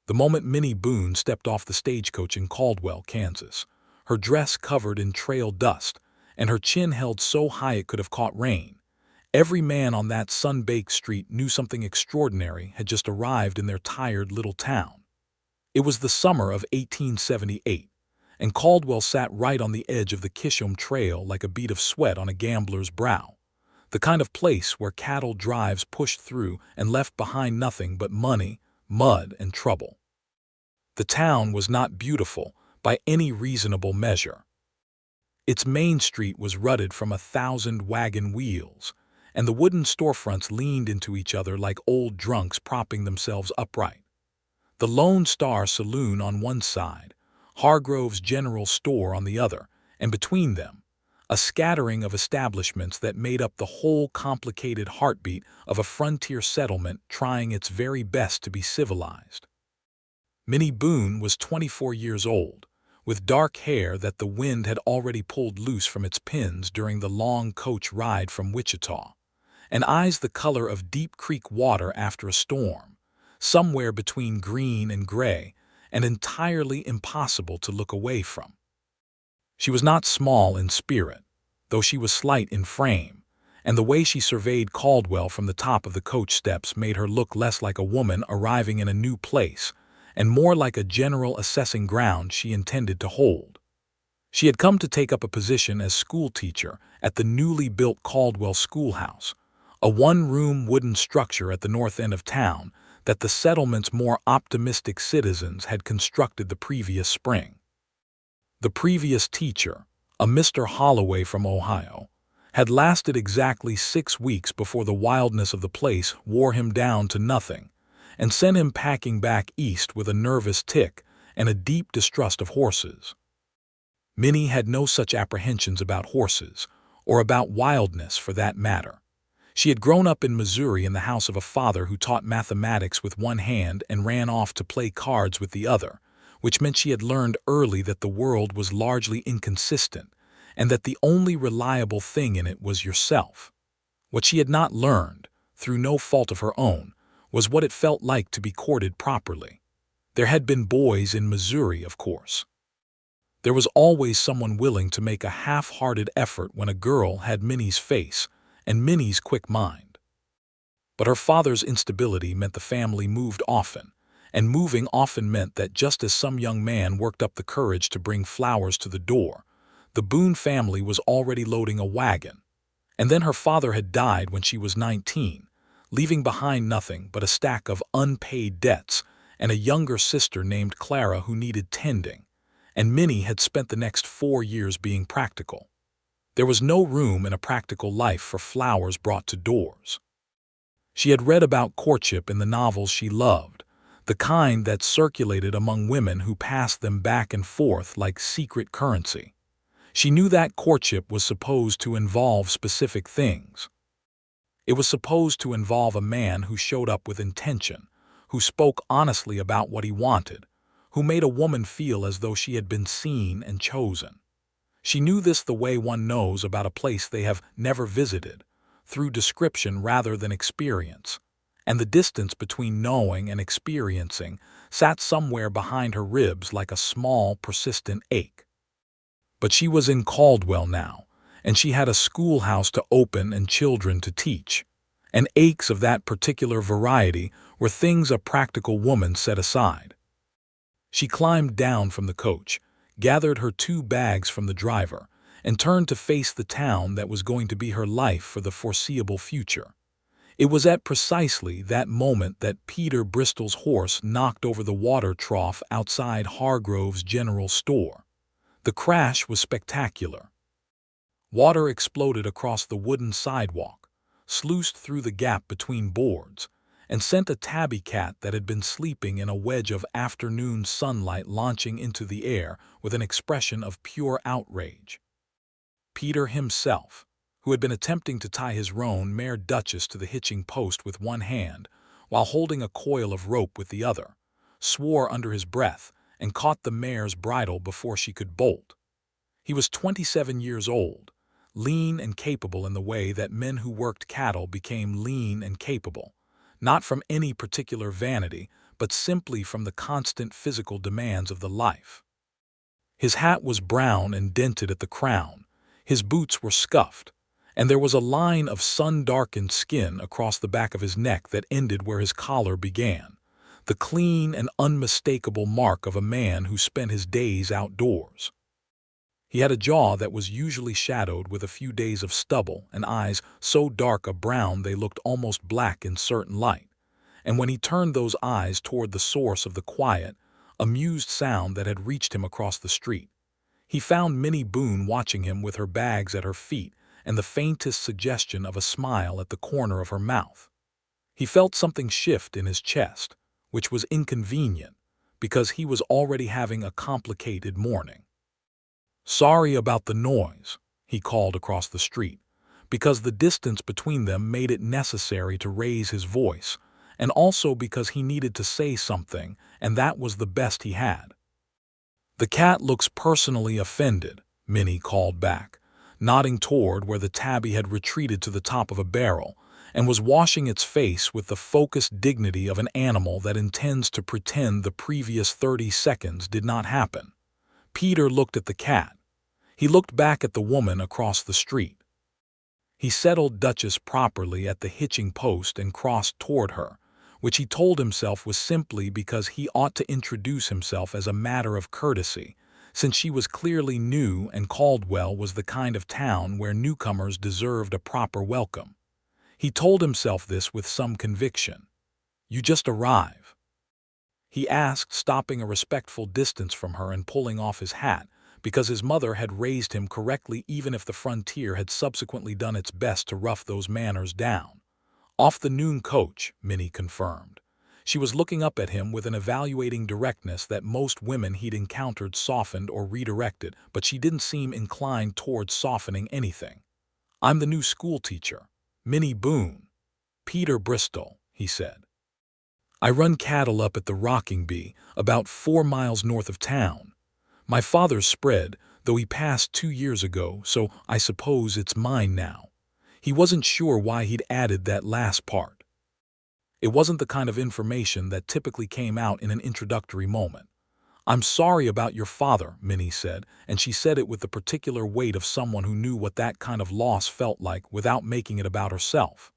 The moment Minnie Boone stepped off the stagecoach in Caldwell, Kansas, her dress covered in trail dust and her chin held so high it could have caught rain, every man on that sun-baked street knew something extraordinary had just arrived in their tired little town. It was the summer of 1878, and Caldwell sat right on the edge of the Kishom Trail like a bead of sweat on a gambler's brow, the kind of place where cattle drives pushed through and left behind nothing but money, mud, and trouble. The town was not beautiful by any reasonable measure. Its main street was rutted from 1,000 wagon wheels, and the wooden storefronts leaned into each other like old drunks propping themselves upright. The Lone Star Saloon on one side, Hargrove's General Store on the other, and between them, a scattering of establishments that made up the whole complicated heartbeat of a frontier settlement trying its very best to be civilized. Minnie Boone was 24 years old, with dark hair that the wind had already pulled loose from its pins during the long coach ride from Wichita, and eyes the color of Deep Creek water after a storm, somewhere between green and gray, and entirely impossible to look away from. She was not small in spirit, though she was slight in frame, and the way she surveyed Caldwell from the top of the coach steps made her look less like a woman arriving in a new place and more like a general assessing ground she intended to hold. She had come to take up a position as school teacher at the newly built Caldwell Schoolhouse, a one-room wooden structure at the north end of town that the settlement's more optimistic citizens had constructed the previous spring. The previous teacher, a Mr. Holloway from Ohio, had lasted exactly 6 weeks before the wildness of the place wore him down to nothing and sent him packing back east with a nervous tic and a deep distrust of horses. Minnie had no such apprehensions about horses, or about wildness for that matter. She had grown up in Missouri in the house of a father who taught mathematics with one hand and ran off to play cards with the other, which meant she had learned early that the world was largely inconsistent and that the only reliable thing in it was yourself. What she had not learned, through no fault of her own, was what it felt like to be courted properly. There had been boys in Missouri, of course. There was always someone willing to make a half-hearted effort when a girl had Minnie's face and Minnie's quick mind. But her father's instability meant the family moved often, and moving often meant that just as some young man worked up the courage to bring flowers to the door, the Boone family was already loading a wagon. And then her father had died when she was 19, leaving behind nothing but a stack of unpaid debts and a younger sister named Clara who needed tending, and Minnie had spent the next 4 years being practical. There was no room in a practical life for flowers brought to doors. She had read about courtship in the novels she loved, the kind that circulated among women who passed them back and forth like secret currency. She knew that courtship was supposed to involve specific things. It was supposed to involve a man who showed up with intention, who spoke honestly about what he wanted, who made a woman feel as though she had been seen and chosen. She knew this the way one knows about a place they have never visited, through description rather than experience, and the distance between knowing and experiencing sat somewhere behind her ribs like a small, persistent ache. But she was in Caldwell now, and she had a schoolhouse to open and children to teach, and aches of that particular variety were things a practical woman set aside. She climbed down from the coach, gathered her 2 bags from the driver, and turned to face the town that was going to be her life for the foreseeable future. It was at precisely that moment that Peter Bristol's horse knocked over the water trough outside Hargrove's General Store. The crash was spectacular. Water exploded across the wooden sidewalk, sluiced through the gap between boards, and sent a tabby cat that had been sleeping in a wedge of afternoon sunlight launching into the air with an expression of pure outrage. Peter himself, who had been attempting to tie his roan mare Duchess to the hitching post with one hand while holding a coil of rope with the other, swore under his breath and caught the mare's bridle before she could bolt. He was 27 years old, lean and capable in the way that men who worked cattle became lean and capable, not from any particular vanity, but simply from the constant physical demands of the life. His hat was brown and dented at the crown, his boots were scuffed, and there was a line of sun-darkened skin across the back of his neck that ended where his collar began, the clean and unmistakable mark of a man who spent his days outdoors. He had a jaw that was usually shadowed with a few days of stubble and eyes so dark a brown they looked almost black in certain light, and when he turned those eyes toward the source of the quiet, amused sound that had reached him across the street, he found Minnie Boone watching him with her bags at her feet and the faintest suggestion of a smile at the corner of her mouth. He felt something shift in his chest, which was inconvenient, because he was already having a complicated morning. "Sorry about the noise," he called across the street, because the distance between them made it necessary to raise his voice, and also because he needed to say something, and that was the best he had. "The cat looks personally offended," Minnie called back, nodding toward where the tabby had retreated to the top of a barrel and was washing its face with the focused dignity of an animal that intends to pretend the previous 30 seconds did not happen. Peter looked at the cat. He looked back at the woman across the street. He settled Duchess properly at the hitching post and crossed toward her, which he told himself was simply because he ought to introduce himself as a matter of courtesy, since she was clearly new and Caldwell was the kind of town where newcomers deserved a proper welcome. He told himself this with some conviction. "You just arrive?" he asked, stopping a respectful distance from her and pulling off his hat, because his mother had raised him correctly even if the frontier had subsequently done its best to rough those manners down. "Off the noon coach," Minnie confirmed. She was looking up at him with an evaluating directness that most women he'd encountered softened or redirected, but she didn't seem inclined toward softening anything. "I'm the new school teacher, Minnie Boone. Peter Bristol," he said. "I run cattle up at the Rocking Bee, about 4 miles north of town. My father's spread, though he passed 2 years ago, so I suppose it's mine now." He wasn't sure why he'd added that last part. It wasn't the kind of information that typically came out in an introductory moment. "I'm sorry about your father," Minnie said, and she said it with the particular weight of someone who knew what that kind of loss felt like without making it about herself.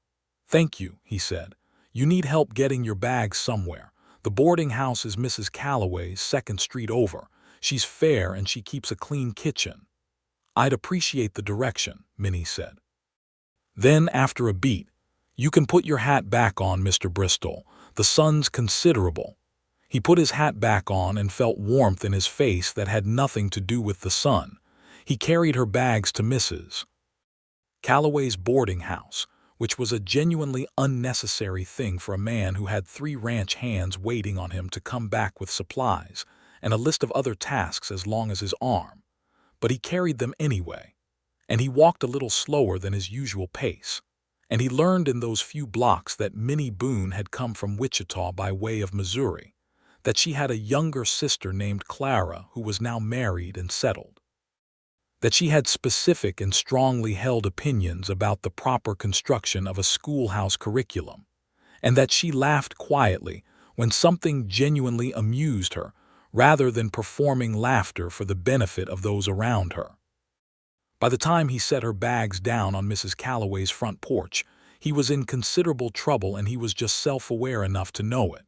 "Thank you," he said. "You need help getting your bags somewhere. The boarding house is Mrs. Calloway's, 2nd Street over. She's fair and she keeps a clean kitchen." "I'd appreciate the direction," Minnie said. Then, after a beat, "You can put your hat back on, Mr. Bristol. The sun's considerable." He put his hat back on and felt warmth in his face that had nothing to do with the sun. He carried her bags to Mrs. Calloway's boarding house, which was a genuinely unnecessary thing for a man who had 3 ranch hands waiting on him to come back with supplies, and a list of other tasks as long as his arm. But he carried them anyway, and he walked a little slower than his usual pace. And he learned in those few blocks that Minnie Boone had come from Wichita by way of Missouri, that she had a younger sister named Clara who was now married and settled, that she had specific and strongly held opinions about the proper construction of a schoolhouse curriculum, and that she laughed quietly when something genuinely amused her, rather than performing laughter for the benefit of those around her. By the time he set her bags down on Mrs. Calloway's front porch, he was in considerable trouble and he was just self-aware enough to know it.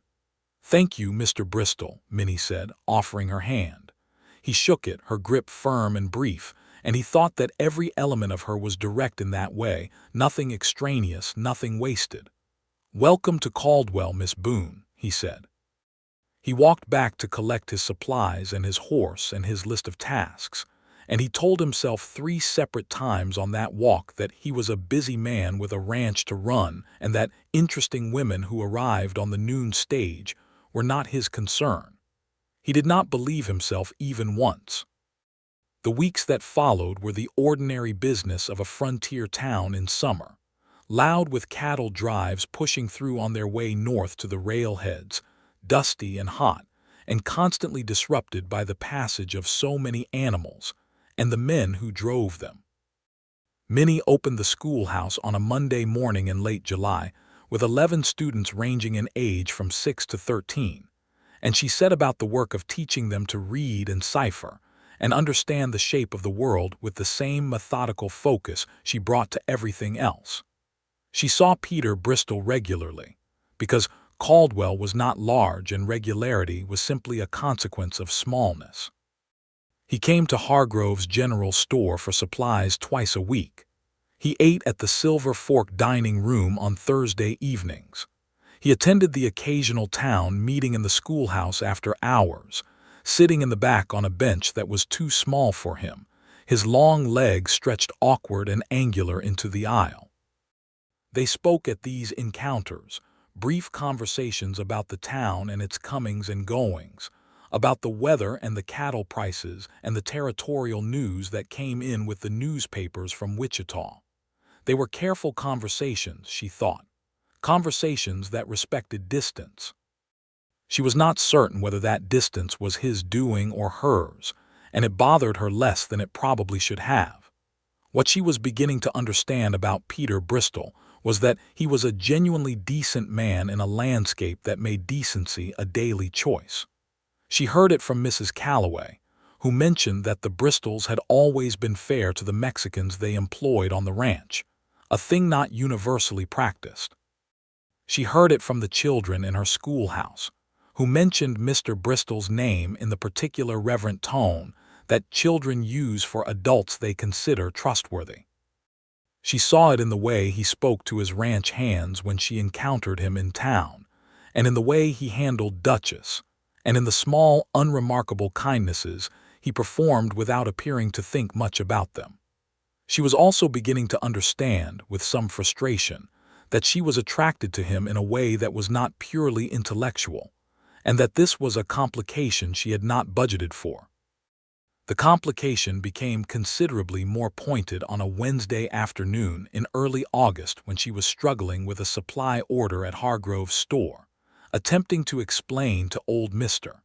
"Thank you, Mr. Bristol," Minnie said, offering her hand. He shook it, her grip firm and brief, and he thought that every element of her was direct in that way, nothing extraneous, nothing wasted. "Welcome to Caldwell, Miss Boone," he said. He walked back to collect his supplies and his horse and his list of tasks, and he told himself 3 separate times on that walk that he was a busy man with a ranch to run and that interesting women who arrived on the noon stage were not his concern. He did not believe himself even once. The weeks that followed were the ordinary business of a frontier town in summer, loud with cattle drives pushing through on their way north to the railheads, dusty and hot, and constantly disrupted by the passage of so many animals and the men who drove them. Minnie opened the schoolhouse on a Monday morning in late July, with 11 students ranging in age from 6 to 13, and she set about the work of teaching them to read and cipher and understand the shape of the world with the same methodical focus she brought to everything else. She saw Peter Bristol regularly, because Caldwell was not large and regularity was simply a consequence of smallness. He came to Hargrove's general store for supplies twice a week. He ate at the Silver Fork dining room on Thursday evenings. He attended the occasional town meeting in the schoolhouse after hours, sitting in the back on a bench that was too small for him, his long legs stretched awkward and angular into the aisle. They spoke at these encounters, brief conversations about the town and its comings and goings, about the weather and the cattle prices and the territorial news that came in with the newspapers from Wichita. They were careful conversations, she thought, conversations that respected distance. She was not certain whether that distance was his doing or hers, and it bothered her less than it probably should have. What she was beginning to understand about Peter Bristol was that he was a genuinely decent man in a landscape that made decency a daily choice. She heard it from Mrs. Calloway, who mentioned that the Bristols had always been fair to the Mexicans they employed on the ranch, a thing not universally practiced. She heard it from the children in her schoolhouse, who mentioned Mr. Bristol's name in the particular reverent tone that children use for adults they consider trustworthy. She saw it in the way he spoke to his ranch hands when she encountered him in town, and in the way he handled Duchess, and in the small, unremarkable kindnesses he performed without appearing to think much about them. She was also beginning to understand, with some frustration, that she was attracted to him in a way that was not purely intellectual, and that this was a complication she had not budgeted for. The complication became considerably more pointed on a Wednesday afternoon in early August when she was struggling with a supply order at Hargrove's store, attempting to explain to old Mr.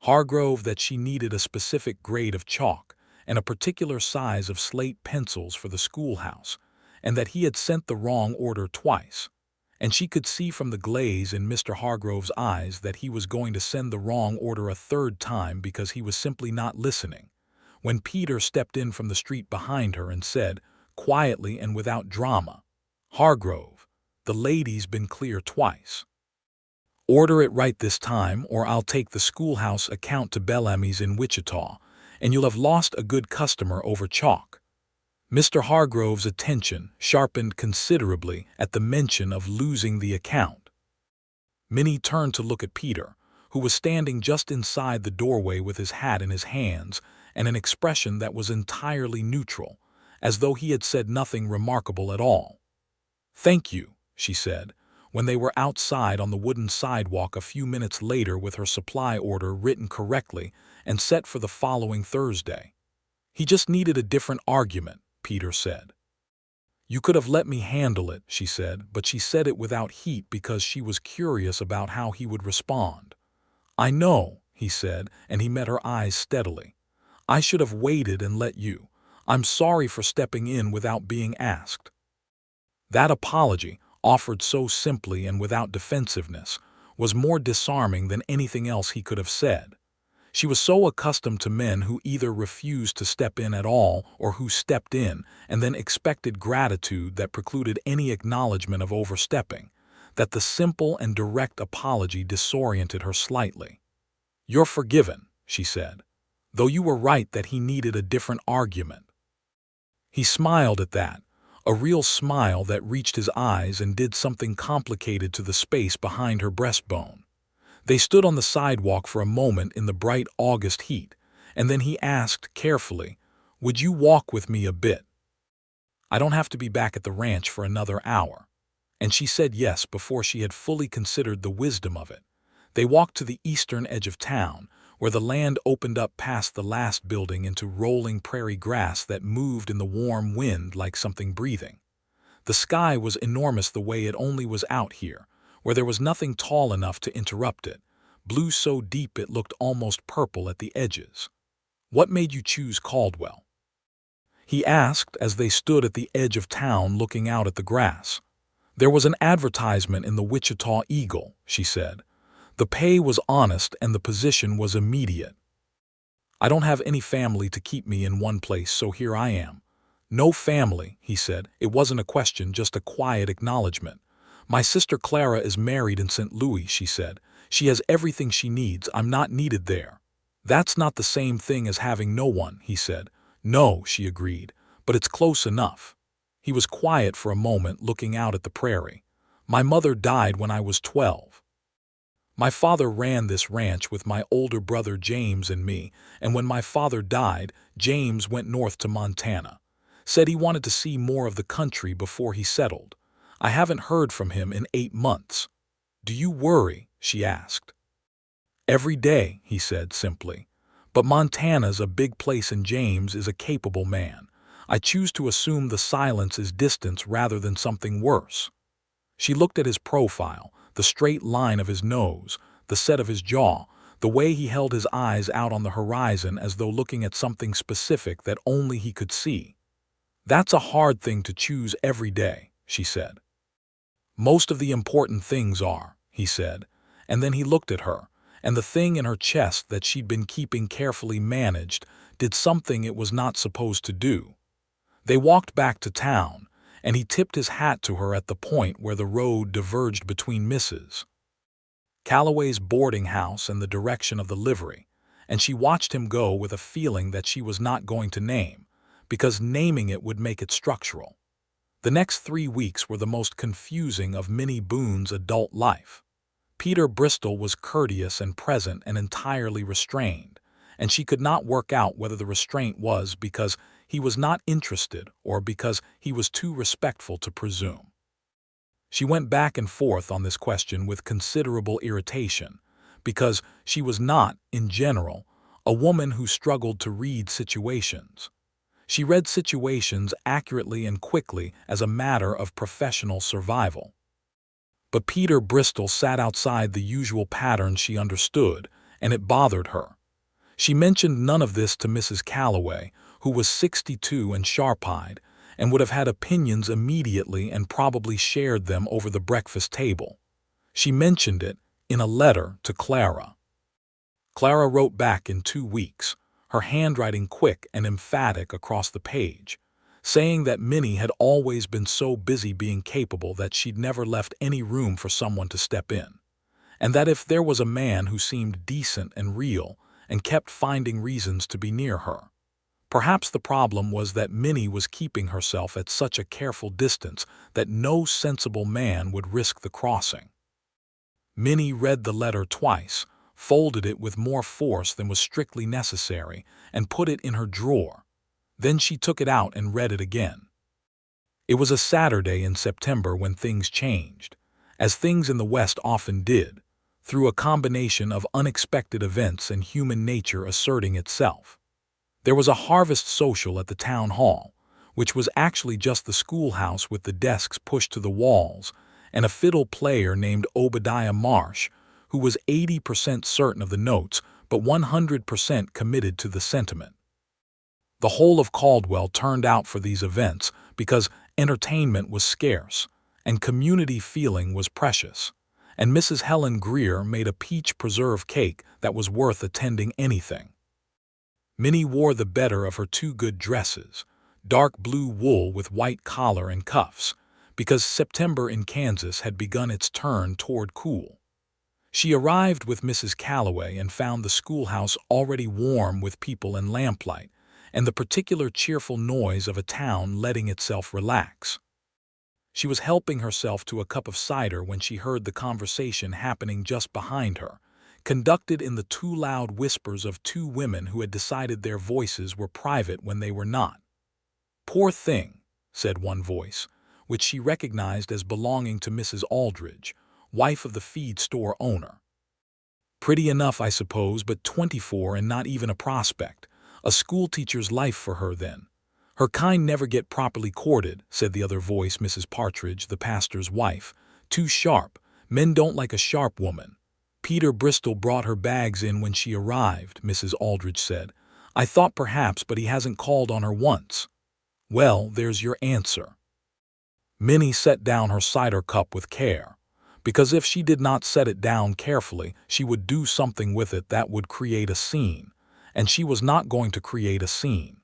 Hargrove that she needed a specific grade of chalk and a particular size of slate pencils for the schoolhouse, and that he had sent the wrong order twice, and she could see from the glaze in Mr. Hargrove's eyes that he was going to send the wrong order a third time because he was simply not listening, when Peter stepped in from the street behind her and said, quietly and without drama, "Hargrove, the lady's been clear twice. Order it right this time, or I'll take the schoolhouse account to Bellamy's in Wichita, and you'll have lost a good customer over chalk." Mr. Hargrove's attention sharpened considerably at the mention of losing the account. Minnie turned to look at Peter, who was standing just inside the doorway with his hat in his hands and an expression that was entirely neutral, as though he had said nothing remarkable at all. "Thank you," she said, when they were outside on the wooden sidewalk a few minutes later with her supply order written correctly and set for the following Thursday. "He just needed a different argument," Peter said. "You could have let me handle it," she said, but she said it without heat because she was curious about how he would respond. "I know," he said, and he met her eyes steadily. "I should have waited and let you. I'm sorry for stepping in without being asked." That apology, offered so simply and without defensiveness, was more disarming than anything else he could have said. She was so accustomed to men who either refused to step in at all or who stepped in and then expected gratitude that precluded any acknowledgement of overstepping, that the simple and direct apology disoriented her slightly. "You're forgiven," she said, "though you were right that he needed a different argument." He smiled at that, a real smile that reached his eyes and did something complicated to the space behind her breastbone. They stood on the sidewalk for a moment in the bright August heat, and then he asked carefully, "Would you walk with me a bit? I don't have to be back at the ranch for another hour." And she said yes before she had fully considered the wisdom of it. They walked to the eastern edge of town, where the land opened up past the last building into rolling prairie grass that moved in the warm wind like something breathing. The sky was enormous the way it only was out here, where there was nothing tall enough to interrupt it, blue so deep it looked almost purple at the edges. "What made you choose Caldwell?" he asked as they stood at the edge of town looking out at the grass. There was an advertisement in the Wichita Eagle, she said. The pay was honest and the position was immediate. I don't have any family to keep me in one place, so here I am. No family, he said. It wasn't a question, just a quiet acknowledgement. My sister Clara is married in St. Louis, she said. She has everything she needs. I'm not needed there. That's not the same thing as having no one, he said. No, she agreed, but it's close enough. He was quiet for a moment, looking out at the prairie. My mother died when I was 12. My father ran this ranch with my older brother James and me, and when my father died, James went north to Montana. Said he wanted to see more of the country before he settled. I haven't heard from him in 8 months. Do you worry? She asked. Every day, he said simply. But Montana's a big place and James is a capable man. I choose to assume the silence is distance rather than something worse. She looked at his profile, the straight line of his nose, the set of his jaw, the way he held his eyes out on the horizon as though looking at something specific that only he could see. That's a hard thing to choose every day, she said. Most of the important things are, he said, and then he looked at her, and the thing in her chest that she'd been keeping carefully managed did something it was not supposed to do. They walked back to town, and he tipped his hat to her at the point where the road diverged between Mrs. Calloway's boarding house and the direction of the livery, and she watched him go with a feeling that she was not going to name, because naming it would make it structural. The next 3 weeks were the most confusing of Minnie Boone's adult life. Peter Bristol was courteous and present and entirely restrained, and she could not work out whether the restraint was because he was not interested or because he was too respectful to presume. She went back and forth on this question with considerable irritation, because she was not, in general, a woman who struggled to read situations. She read situations accurately and quickly as a matter of professional survival. But Peter Bristol sat outside the usual pattern she understood, and it bothered her. She mentioned none of this to Mrs. Calloway, who was 62 and sharp-eyed, and would have had opinions immediately and probably shared them over the breakfast table. She mentioned it in a letter to Clara. Clara wrote back in 2 weeks, her handwriting quick and emphatic across the page, saying that Minnie had always been so busy being capable that she'd never left any room for someone to step in, and that if there was a man who seemed decent and real and kept finding reasons to be near her, perhaps the problem was that Minnie was keeping herself at such a careful distance that no sensible man would risk the crossing. Minnie read the letter twice, folded it with more force than was strictly necessary, and put it in her drawer. Then she took it out and read it again. It was a Saturday in September when things changed, as things in the West often did, through a combination of unexpected events and human nature asserting itself. There was a harvest social at the town hall, which was actually just the schoolhouse with the desks pushed to the walls, and a fiddle player named Obadiah Marsh, who was 80% certain of the notes but 100% committed to the sentiment. The whole of Caldwell turned out for these events because entertainment was scarce and community feeling was precious, and Mrs. Helen Greer made a peach preserve cake that was worth attending anything. Minnie wore the better of her 2 good dresses, dark blue wool with white collar and cuffs, because September in Kansas had begun its turn toward cool. She arrived with Mrs. Calloway and found the schoolhouse already warm with people and lamplight, and the particular cheerful noise of a town letting itself relax. She was helping herself to a cup of cider when she heard the conversation happening just behind her, conducted in the too loud whispers of 2 women who had decided their voices were private when they were not. "Poor thing," said one voice, which she recognized as belonging to Mrs. Aldridge, wife of the feed store owner. "Pretty enough, I suppose, but 24 and not even a prospect. A schoolteacher's life for her, then. Her kind never get properly courted," said the other voice, Mrs. Partridge, the pastor's wife. "Too sharp. Men don't like a sharp woman." "Peter Bristol brought her bags in when she arrived," Mrs. Aldridge said. "I thought perhaps, but he hasn't called on her once." "Well, there's your answer." Minnie set down her cider cup with care, because if she did not set it down carefully, she would do something with it that would create a scene, and she was not going to create a scene.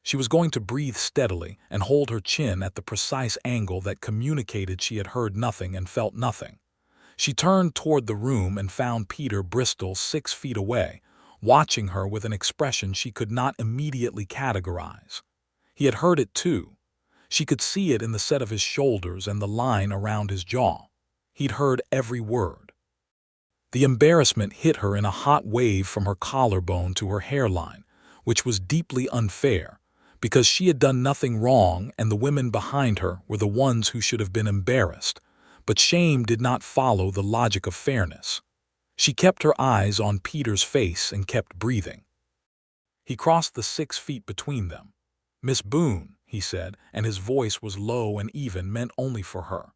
She was going to breathe steadily and hold her chin at the precise angle that communicated she had heard nothing and felt nothing. She turned toward the room and found Peter Bristol 6 feet away, watching her with an expression she could not immediately categorize. He had heard it too. She could see it in the set of his shoulders and the line around his jaw. He'd heard every word. The embarrassment hit her in a hot wave from her collarbone to her hairline, which was deeply unfair, because she had done nothing wrong and the women behind her were the ones who should have been embarrassed. But shame did not follow the logic of fairness. She kept her eyes on Peter's face and kept breathing. He crossed the 6 feet between them. "Miss Boone," he said, and his voice was low and even, meant only for her.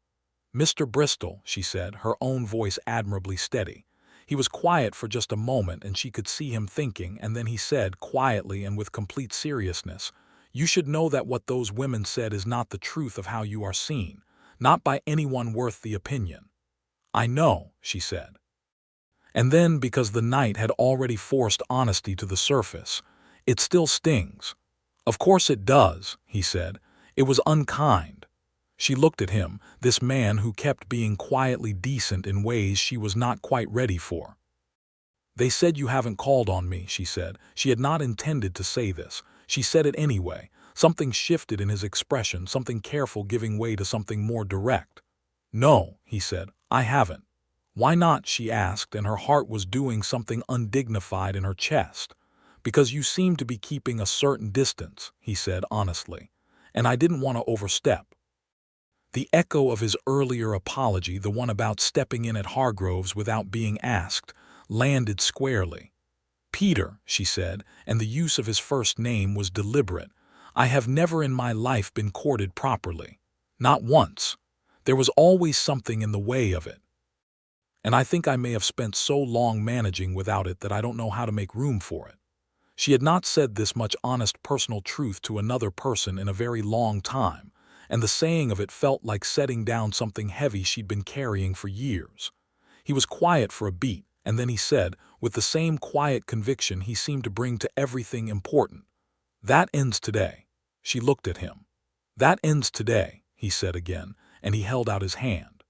"Mr. Bristol," she said, her own voice admirably steady. He was quiet for just a moment and she could see him thinking, and then he said, quietly and with complete seriousness, "You should know that what those women said is not the truth of how you are seen, not by anyone worth the opinion." "I know," she said. And then, because the night had already forced honesty to the surface, "It still stings." "Of course it does," he said. "It was unkind." She looked at him, this man who kept being quietly decent in ways she was not quite ready for. "They said you haven't called on me," she said. She had not intended to say this. She said it anyway. Something shifted in his expression, something careful giving way to something more direct. "No," he said, "I haven't." "Why not?" she asked, and her heart was doing something undignified in her chest. "Because you seem to be keeping a certain distance," he said honestly, "and I didn't want to overstep." The echo of his earlier apology, the one about stepping in at Hargrove's without being asked, landed squarely. "Peter," she said, and the use of his first name was deliberate, "I have never in my life been courted properly. Not once. There was always something in the way of it. And I think I may have spent so long managing without it that I don't know how to make room for it." She had not said this much honest personal truth to another person in a very long time, and the saying of it felt like setting down something heavy she'd been carrying for years. He was quiet for a beat, and then he said, with the same quiet conviction he seemed to bring to everything important, "That ends today." She looked at him. "That ends today," he said again, and he held out his hand.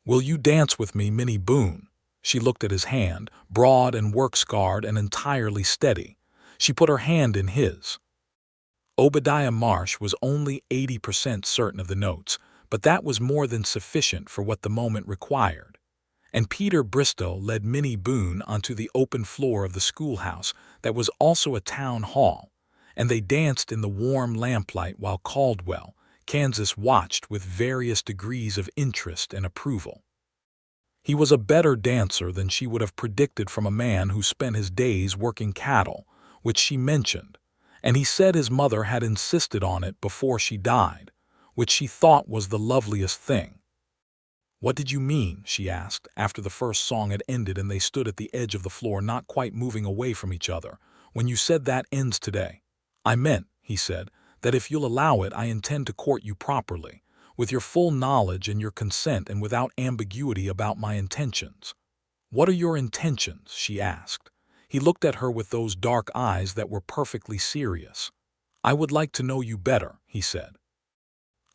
"Will you dance with me, Minnie Boone?" She looked at his hand, broad and work-scarred and entirely steady. She put her hand in his. Obadiah Marsh was only 80% certain of the notes, but that was more than sufficient for what the moment required. And Peter Bristol led Minnie Boone onto the open floor of the schoolhouse that was also a town hall, and they danced in the warm lamplight while Caldwell, Kansas, watched with various degrees of interest and approval. He was a better dancer than she would have predicted from a man who spent his days working cattle, which she mentioned, and he said his mother had insisted on it before she died, which she thought was the loveliest thing. "What did you mean?" she asked, after the first song had ended and they stood at the edge of the floor not quite moving away from each other, "when you said that ends today?" "I meant," he said, "that if you'll allow it, I intend to court you properly, with your full knowledge and your consent and without ambiguity about my intentions." "What are your intentions?" she asked. He looked at her with those dark eyes that were perfectly serious. "I would like to know you better," he said.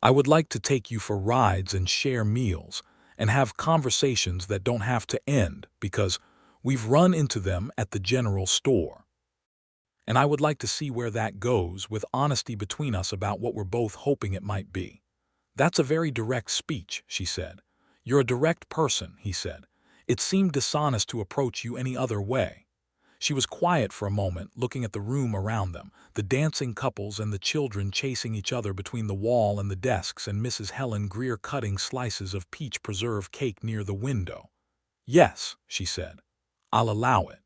"I would like to take you for rides and share meals, and have conversations that don't have to end because we've run into them at the general store. And I would like to see where that goes, with honesty between us about what we're both hoping it might be." "That's a very direct speech," she said. "You're a direct person," he said. "It seemed dishonest to approach you any other way." She was quiet for a moment, looking at the room around them, the dancing couples and the children chasing each other between the wall and the desks, and Mrs. Helen Greer cutting slices of peach preserve cake near the window. "Yes," she said, "I'll allow it."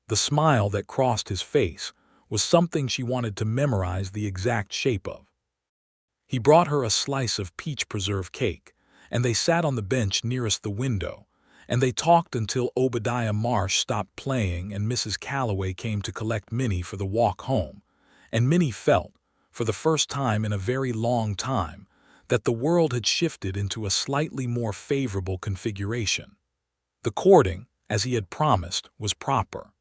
The smile that crossed his face was something she wanted to memorize the exact shape of. He brought her a slice of peach preserve cake, and they sat on the bench nearest the window, and they talked until Obadiah Marsh stopped playing and Mrs. Calloway came to collect Minnie for the walk home, and Minnie felt, for the first time in a very long time, that the world had shifted into a slightly more favorable configuration. The courting, as he had promised, was proper.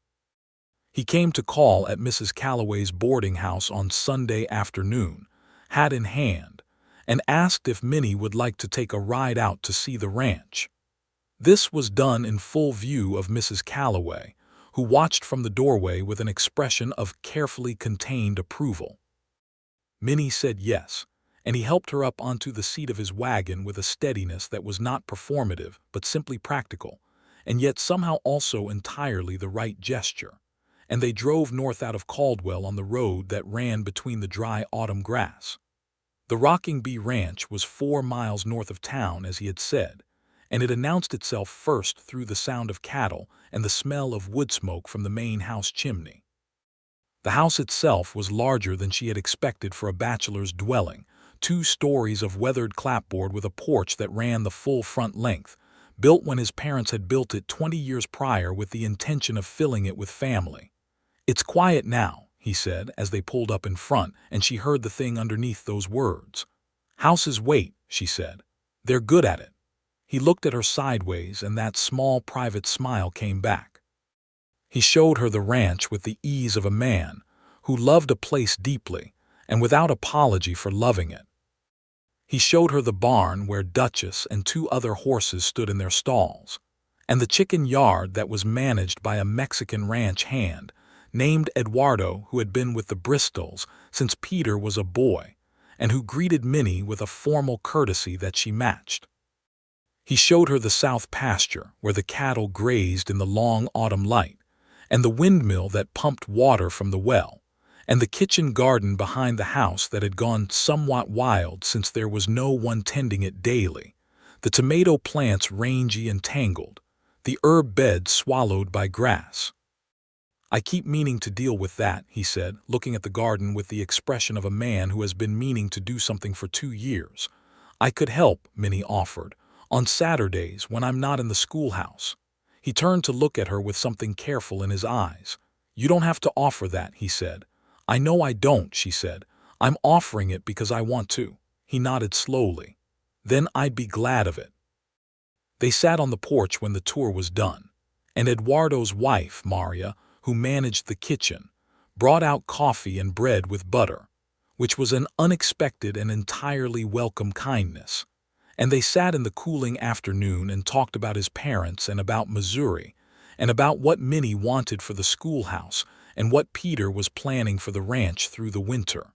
He came to call at Mrs. Calloway's boarding house on Sunday afternoon, hat in hand, and asked if Minnie would like to take a ride out to see the ranch. This was done in full view of Mrs. Calloway, who watched from the doorway with an expression of carefully contained approval. Minnie said yes, and he helped her up onto the seat of his wagon with a steadiness that was not performative but simply practical, and yet somehow also entirely the right gesture, and they drove north out of Caldwell on the road that ran between the dry autumn grass. The Rocking Bee Ranch was 4 miles north of town, as he had said, and it announced itself first through the sound of cattle and the smell of wood smoke from the main house chimney. The house itself was larger than she had expected for a bachelor's dwelling, 2 stories of weathered clapboard with a porch that ran the full front length, built when his parents had built it 20 years prior with the intention of filling it with family. "It's quiet now," he said as they pulled up in front, and she heard the thing underneath those words. "Houses wait," she said. "They're good at it." He looked at her sideways, and that small private smile came back. He showed her the ranch with the ease of a man who loved a place deeply and without apology for loving it. He showed her the barn where Duchess and 2 other horses stood in their stalls, and the chicken yard that was managed by a Mexican ranch hand named Eduardo, who had been with the Bristols since Peter was a boy, and who greeted Minnie with a formal courtesy that she matched. He showed her the south pasture where the cattle grazed in the long autumn light, and the windmill that pumped water from the well, and the kitchen garden behind the house that had gone somewhat wild since there was no one tending it daily, the tomato plants rangy and tangled, the herb beds swallowed by grass. "I keep meaning to deal with that," he said, looking at the garden with the expression of a man who has been meaning to do something for 2 years. "I could help," Minnie offered, "on Saturdays when I'm not in the schoolhouse." He turned to look at her with something careful in his eyes. "You don't have to offer that," he said. "I know I don't," she said. "I'm offering it because I want to." He nodded slowly. "Then I'd be glad of it." They sat on the porch when the tour was done, and Eduardo's wife, Maria, who managed the kitchen, brought out coffee and bread with butter, which was an unexpected and entirely welcome kindness. And they sat in the cooling afternoon and talked about his parents and about Missouri, and about what Minnie wanted for the schoolhouse and what Peter was planning for the ranch through the winter.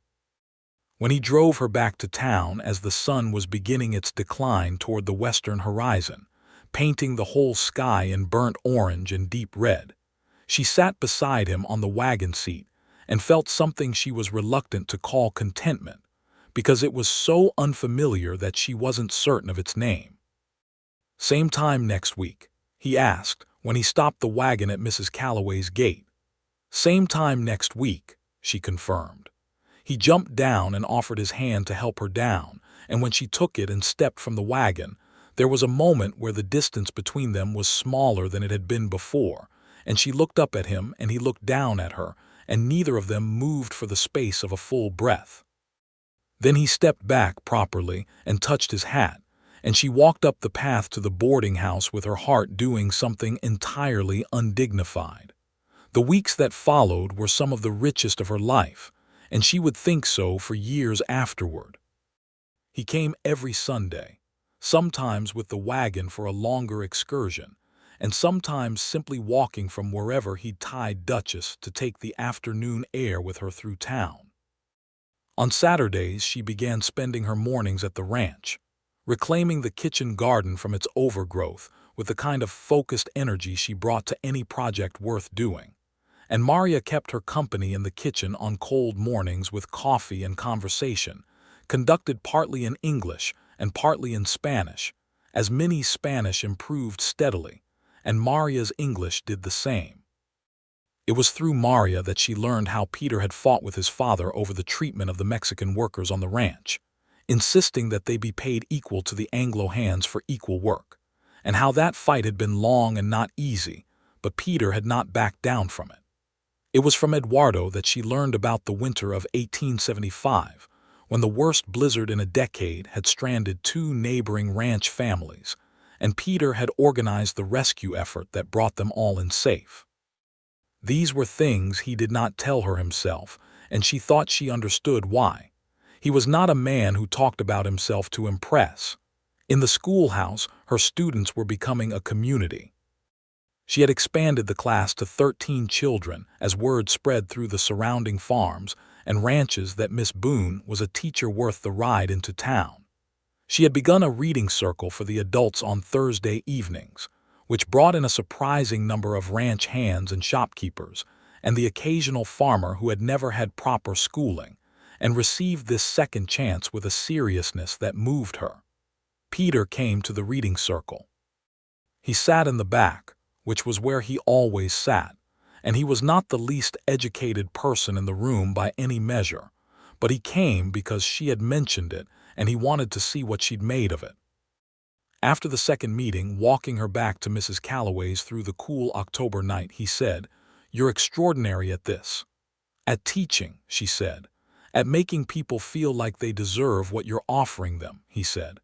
When he drove her back to town as the sun was beginning its decline toward the western horizon, painting the whole sky in burnt orange and deep red, she sat beside him on the wagon seat and felt something she was reluctant to call contentment, because it was so unfamiliar that she wasn't certain of its name. "Same time next week?" he asked when he stopped the wagon at Mrs. Calloway's gate. "Same time next week," she confirmed. He jumped down and offered his hand to help her down, and when she took it and stepped from the wagon, there was a moment where the distance between them was smaller than it had been before, and she looked up at him and he looked down at her, and neither of them moved for the space of a full breath. Then he stepped back properly and touched his hat, and she walked up the path to the boarding house with her heart doing something entirely undignified. The weeks that followed were some of the richest of her life, and she would think so for years afterward. He came every Sunday, sometimes with the wagon for a longer excursion, and sometimes simply walking from wherever he'd tied Duchess to take the afternoon air with her through town. On Saturdays she began spending her mornings at the ranch, reclaiming the kitchen garden from its overgrowth with the kind of focused energy she brought to any project worth doing. And Maria kept her company in the kitchen on cold mornings with coffee and conversation, conducted partly in English and partly in Spanish, as Minnie's Spanish improved steadily, and Maria's English did the same. It was through Maria that she learned how Peter had fought with his father over the treatment of the Mexican workers on the ranch, insisting that they be paid equal to the Anglo hands for equal work, and how that fight had been long and not easy, but Peter had not backed down from it. It was from Eduardo that she learned about the winter of 1875, when the worst blizzard in a decade had stranded two neighboring ranch families, and Peter had organized the rescue effort that brought them all in safe. These were things he did not tell her himself, and she thought she understood why. He was not a man who talked about himself to impress. In the schoolhouse, her students were becoming a community. She had expanded the class to 13 children as word spread through the surrounding farms and ranches that Miss Boone was a teacher worth the ride into town. She had begun a reading circle for the adults on Thursday evenings, which brought in a surprising number of ranch hands and shopkeepers, and the occasional farmer who had never had proper schooling, and received this second chance with a seriousness that moved her. Peter came to the reading circle. He sat in the back, which was where he always sat, and he was not the least educated person in the room by any measure, but he came because she had mentioned it, and he wanted to see what she'd made of it. After the second meeting, walking her back to Mrs. Calloway's through the cool October night, he said, "You're extraordinary at this. At teaching," she said. "At making people feel like they deserve what you're offering them," he said.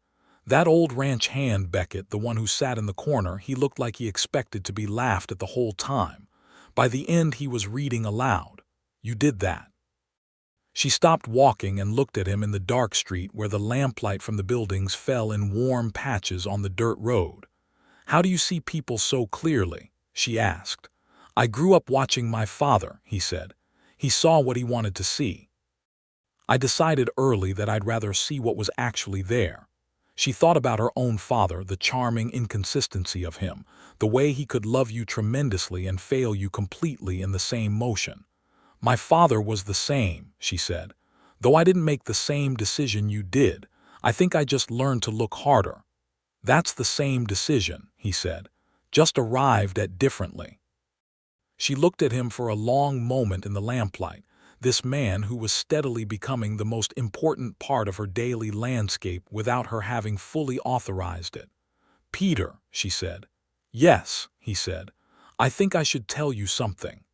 "That old ranch hand, Beckett, the one who sat in the corner, he looked like he expected to be laughed at the whole time. By the end he was reading aloud. You did that." She stopped walking and looked at him in the dark street where the lamplight from the buildings fell in warm patches on the dirt road. "How do you see people so clearly?" she asked. "I grew up watching my father," he said. "He saw what he wanted to see. I decided early that I'd rather see what was actually there." She thought about her own father, the charming inconsistency of him, the way he could love you tremendously and fail you completely in the same motion. "My father was the same," she said. "Though I didn't make the same decision you did, I think I just learned to look harder." "That's the same decision," he said, "just arrived at differently." She looked at him for a long moment in the lamplight, this man who was steadily becoming the most important part of her daily landscape without her having fully authorized it. "Peter," she said. "Yes," he said. "I think I should tell you something."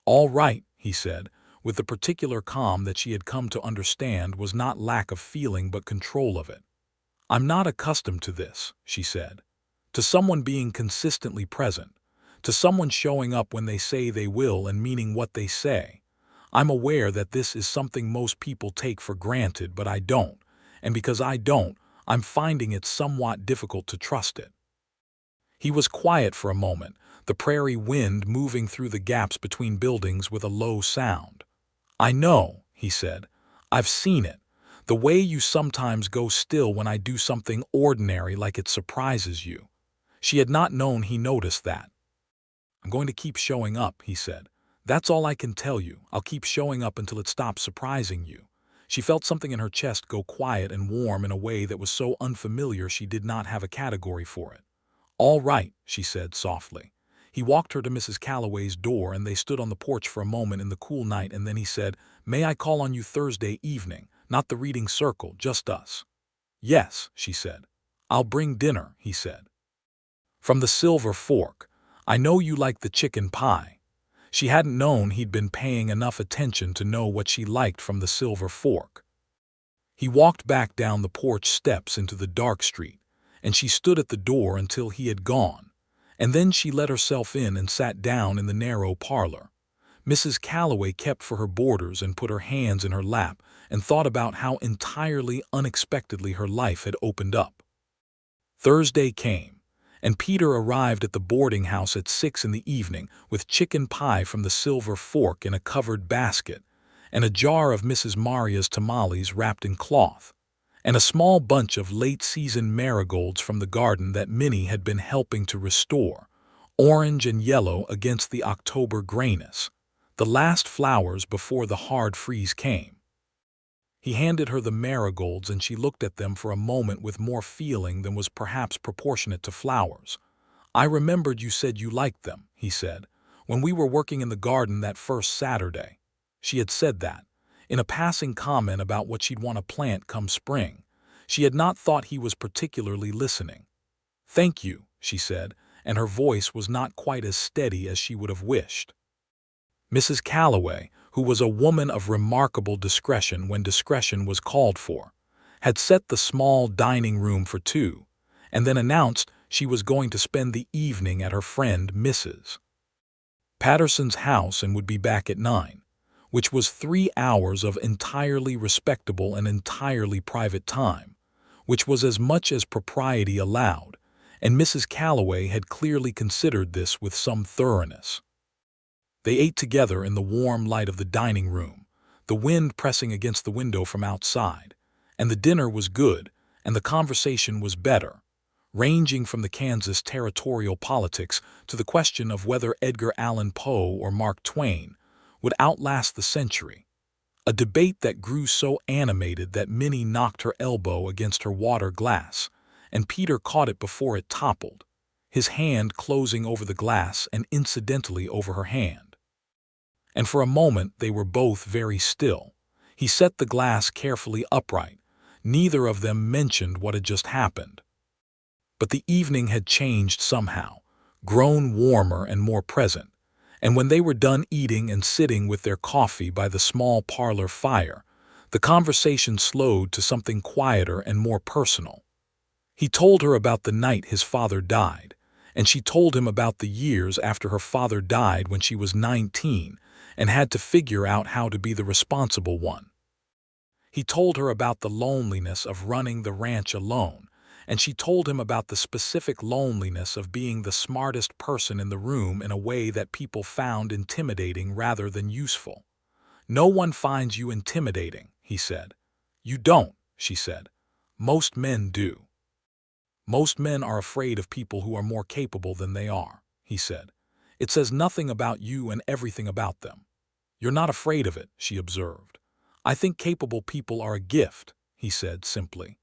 "All right," he said, with the particular calm that she had come to understand was not lack of feeling but control of it. "I'm not accustomed to this," she said. "To someone being consistently present. To someone showing up when they say they will and meaning what they say. I'm aware that this is something most people take for granted, but I don't, and because I don't, I'm finding it somewhat difficult to trust it." He was quiet for a moment, the prairie wind moving through the gaps between buildings with a low sound. "I know," he said. "I've seen it. The way you sometimes go still when I do something ordinary like it surprises you." She had not known he noticed that. "I'm going to keep showing up," he said. "That's all I can tell you. I'll keep showing up until it stops surprising you." She felt something in her chest go quiet and warm in a way that was so unfamiliar she did not have a category for it. "All right," she said softly. He walked her to Mrs. Calloway's door and they stood on the porch for a moment in the cool night, and then he said, "May I call on you Thursday evening? Not the reading circle, just us." "Yes," she said. "I'll bring dinner," he said. "From the Silver Fork. I know you like the chicken pie." She hadn't known he'd been paying enough attention to know what she liked from the Silver Fork. He walked back down the porch steps into the dark street, and she stood at the door until he had gone. And then she let herself in and sat down in the narrow parlor. Mrs. Calloway kept for her boarders and put her hands in her lap and thought about how entirely unexpectedly her life had opened up. Thursday came, and Peter arrived at the boarding house at 6 in the evening with chicken pie from the Silver Fork in a covered basket, and a jar of Mrs. Maria's tamales wrapped in cloth, and a small bunch of late-season marigolds from the garden that Minnie had been helping to restore, orange and yellow against the October grayness, the last flowers before the hard freeze came. He handed her the marigolds and she looked at them for a moment with more feeling than was perhaps proportionate to flowers. "I remembered you said you liked them," he said, "when we were working in the garden that first Saturday." She had said that, in a passing comment about what she'd want to plant come spring. She had not thought he was particularly listening. "Thank you," she said, and her voice was not quite as steady as she would have wished. Mrs. Calloway, who was a woman of remarkable discretion when discretion was called for, had set the small dining room for two, and then announced she was going to spend the evening at her friend Mrs. Patterson's house and would be back at 9, which was 3 hours of entirely respectable and entirely private time, which was as much as propriety allowed, and Mrs. Calloway had clearly considered this with some thoroughness. They ate together in the warm light of the dining room, the wind pressing against the window from outside, and the dinner was good, and the conversation was better, ranging from the Kansas territorial politics to the question of whether Edgar Allan Poe or Mark Twain would outlast the century, a debate that grew so animated that Minnie knocked her elbow against her water glass, and Peter caught it before it toppled, his hand closing over the glass and incidentally over her hand. And for a moment they were both very still. He set the glass carefully upright. Neither of them mentioned what had just happened. But the evening had changed somehow, grown warmer and more present, and when they were done eating and sitting with their coffee by the small parlor fire, the conversation slowed to something quieter and more personal. He told her about the night his father died, and she told him about the years after her father died when she was 19 and had to figure out how to be the responsible one. He told her about the loneliness of running the ranch alone, and she told him about the specific loneliness of being the smartest person in the room in a way that people found intimidating rather than useful. "No one finds you intimidating," he said. "You don't," she said. "Most men do." "Most men are afraid of people who are more capable than they are," he said. "It says nothing about you and everything about them." "You're not afraid of it," she observed. "I think capable people are a gift," he said simply.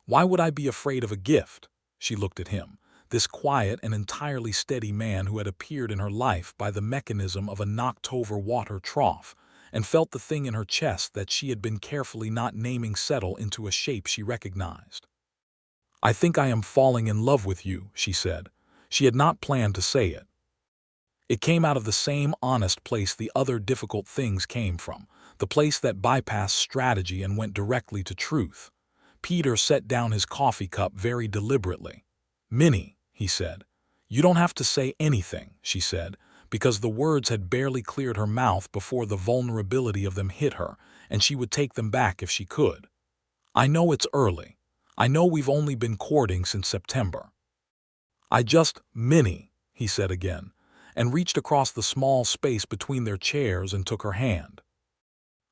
"Why would I be afraid of a gift?" She looked at him, this quiet and entirely steady man who had appeared in her life by the mechanism of a knocked-over water trough, and felt the thing in her chest that she had been carefully not naming settle into a shape she recognized. "I think I am falling in love with you," she said. She had not planned to say it. It came out of the same honest place the other difficult things came from, the place that bypassed strategy and went directly to truth. Peter set down his coffee cup very deliberately. "Minnie," he said. "You don't have to say anything," she said, because the words had barely cleared her mouth before the vulnerability of them hit her, and she would take them back if she could. "I know it's early. I know we've only been courting since September. Minnie," he said again, and reached across the small space between their chairs and took her hand.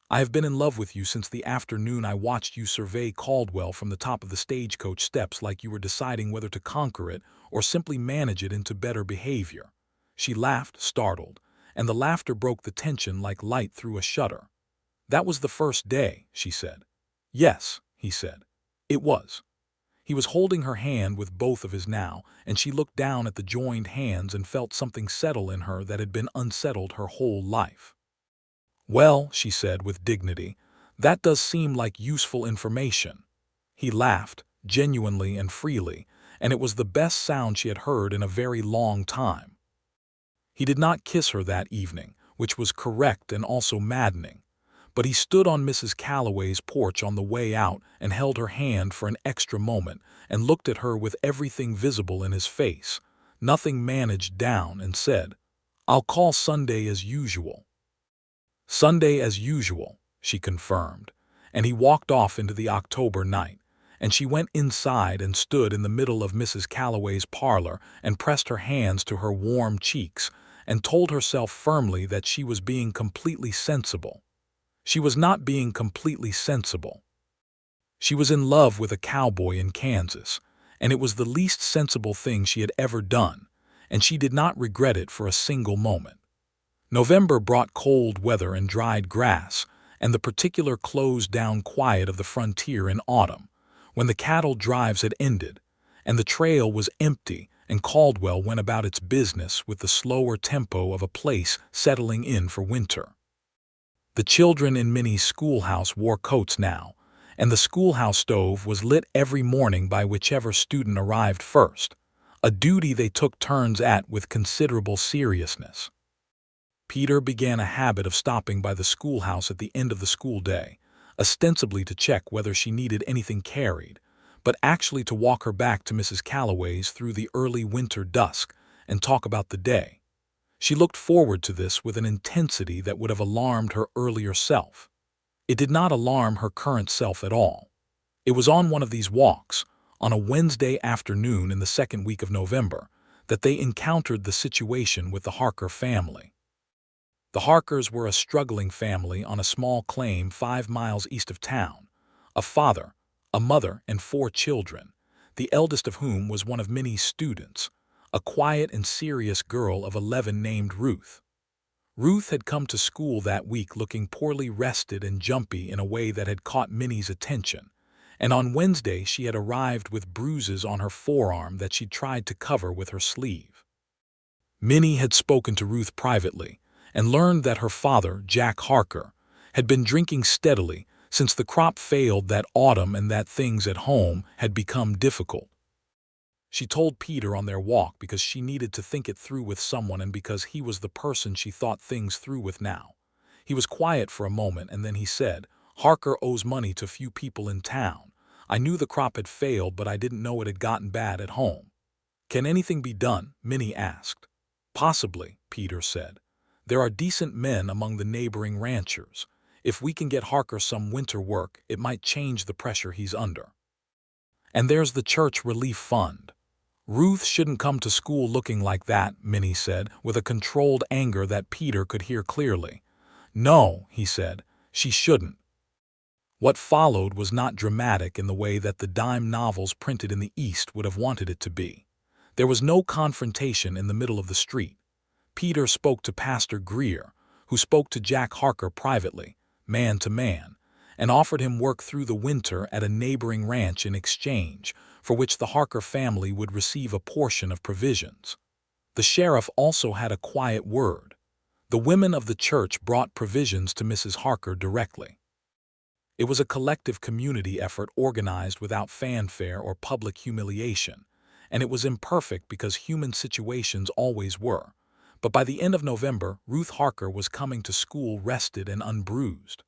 "I have been in love with you since the afternoon I watched you survey Caldwell from the top of the stagecoach steps like you were deciding whether to conquer it or simply manage it into better behavior." She laughed, startled, and the laughter broke the tension like light through a shutter. "That was the first day," she said. "Yes," he said. "It was." He was holding her hand with both of his now, and she looked down at the joined hands and felt something settle in her that had been unsettled her whole life. "Well," she said with dignity, "that does seem like useful information." He laughed, genuinely and freely, and it was the best sound she had heard in a very long time. He did not kiss her that evening, which was correct and also maddening, but he stood on Mrs. Calloway's porch on the way out and held her hand for an extra moment and looked at her with everything visible in his face, nothing managed down, and said, "I'll call Sunday as usual." "Sunday as usual," she confirmed, and he walked off into the October night, and she went inside and stood in the middle of Mrs. Calloway's parlor and pressed her hands to her warm cheeks and told herself firmly that she was being completely sensible. She was not being completely sensible. She was in love with a cowboy in Kansas, and it was the least sensible thing she had ever done, and she did not regret it for a single moment. November brought cold weather and dried grass, and the particular closed-down quiet of the frontier in autumn, when the cattle drives had ended, and the trail was empty, and Caldwell went about its business with the slower tempo of a place settling in for winter. The children in Minnie's schoolhouse wore coats now, and the schoolhouse stove was lit every morning by whichever student arrived first, a duty they took turns at with considerable seriousness. Peter began a habit of stopping by the schoolhouse at the end of the school day, ostensibly to check whether she needed anything carried, but actually to walk her back to Mrs. Calloway's through the early winter dusk and talk about the day. She looked forward to this with an intensity that would have alarmed her earlier self. It did not alarm her current self at all. It was on one of these walks, on a Wednesday afternoon in the second week of November, that they encountered the situation with the Harker family. The Harkers were a struggling family on a small claim 5 miles east of town, a father, a mother, and 4 children, the eldest of whom was one of Minnie's students, a quiet and serious girl of 11 named Ruth. Ruth had come to school that week looking poorly rested and jumpy in a way that had caught Minnie's attention, and on Wednesday she had arrived with bruises on her forearm that she tried to cover with her sleeve. Minnie had spoken to Ruth privately and learned that her father, Jack Harker, had been drinking steadily since the crop failed that autumn and that things at home had become difficult. She told Peter on their walk because she needed to think it through with someone and because he was the person she thought things through with now. He was quiet for a moment and then he said, "Harker owes money to few people in town. I knew the crop had failed, but I didn't know it had gotten bad at home." "Can anything be done?" Minnie asked. "Possibly," Peter said. "There are decent men among the neighboring ranchers. If we can get Harker some winter work, it might change the pressure he's under. And there's the church relief fund." "Ruth shouldn't come to school looking like that," Minnie said, with a controlled anger that Peter could hear clearly. "No," he said, "she shouldn't." What followed was not dramatic in the way that the dime novels printed in the East would have wanted it to be. There was no confrontation in the middle of the street. Peter spoke to Pastor Greer, who spoke to Jack Harker privately, man to man, and offered him work through the winter at a neighboring ranch in exchange, for which the Harker family would receive a portion of provisions. The sheriff also had a quiet word. The women of the church brought provisions to Mrs. Harker directly. It was a collective community effort organized without fanfare or public humiliation, and it was imperfect because human situations always were. But by the end of November, Ruth Harker was coming to school rested and unbruised.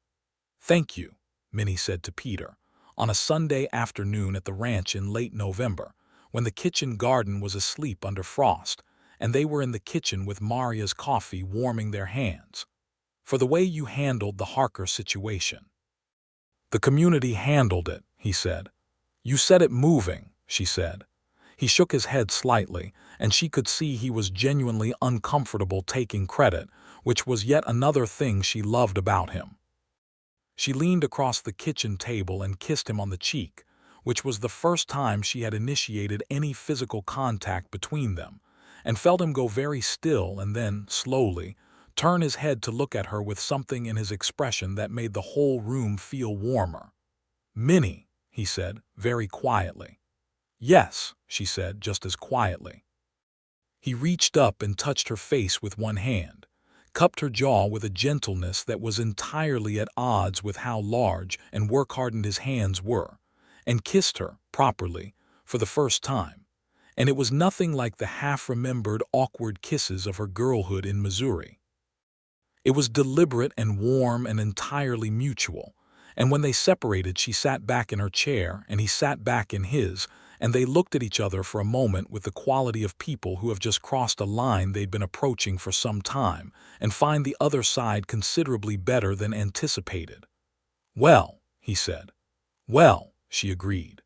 "Thank you," Minnie said to Peter, on a Sunday afternoon at the ranch in late November, when the kitchen garden was asleep under frost, and they were in the kitchen with Maria's coffee warming their hands, "for the way you handled the Harker situation." "The community handled it," he said. "You set it moving," she said. He shook his head slightly, and she could see he was genuinely uncomfortable taking credit, which was yet another thing she loved about him. She leaned across the kitchen table and kissed him on the cheek, which was the first time she had initiated any physical contact between them, and felt him go very still and then, slowly, turn his head to look at her with something in his expression that made the whole room feel warmer. "Minnie," he said, very quietly. "Yes," she said, just as quietly. He reached up and touched her face with one hand, cupped her jaw with a gentleness that was entirely at odds with how large and work-hardened his hands were, and kissed her, properly, for the first time. And it was nothing like the half-remembered awkward kisses of her girlhood in Missouri. It was deliberate and warm and entirely mutual, and when they separated she sat back in her chair and he sat back in his, and they looked at each other for a moment with the quality of people who have just crossed a line they'd been approaching for some time and find the other side considerably better than anticipated. "Well," he said. "Well," she agreed.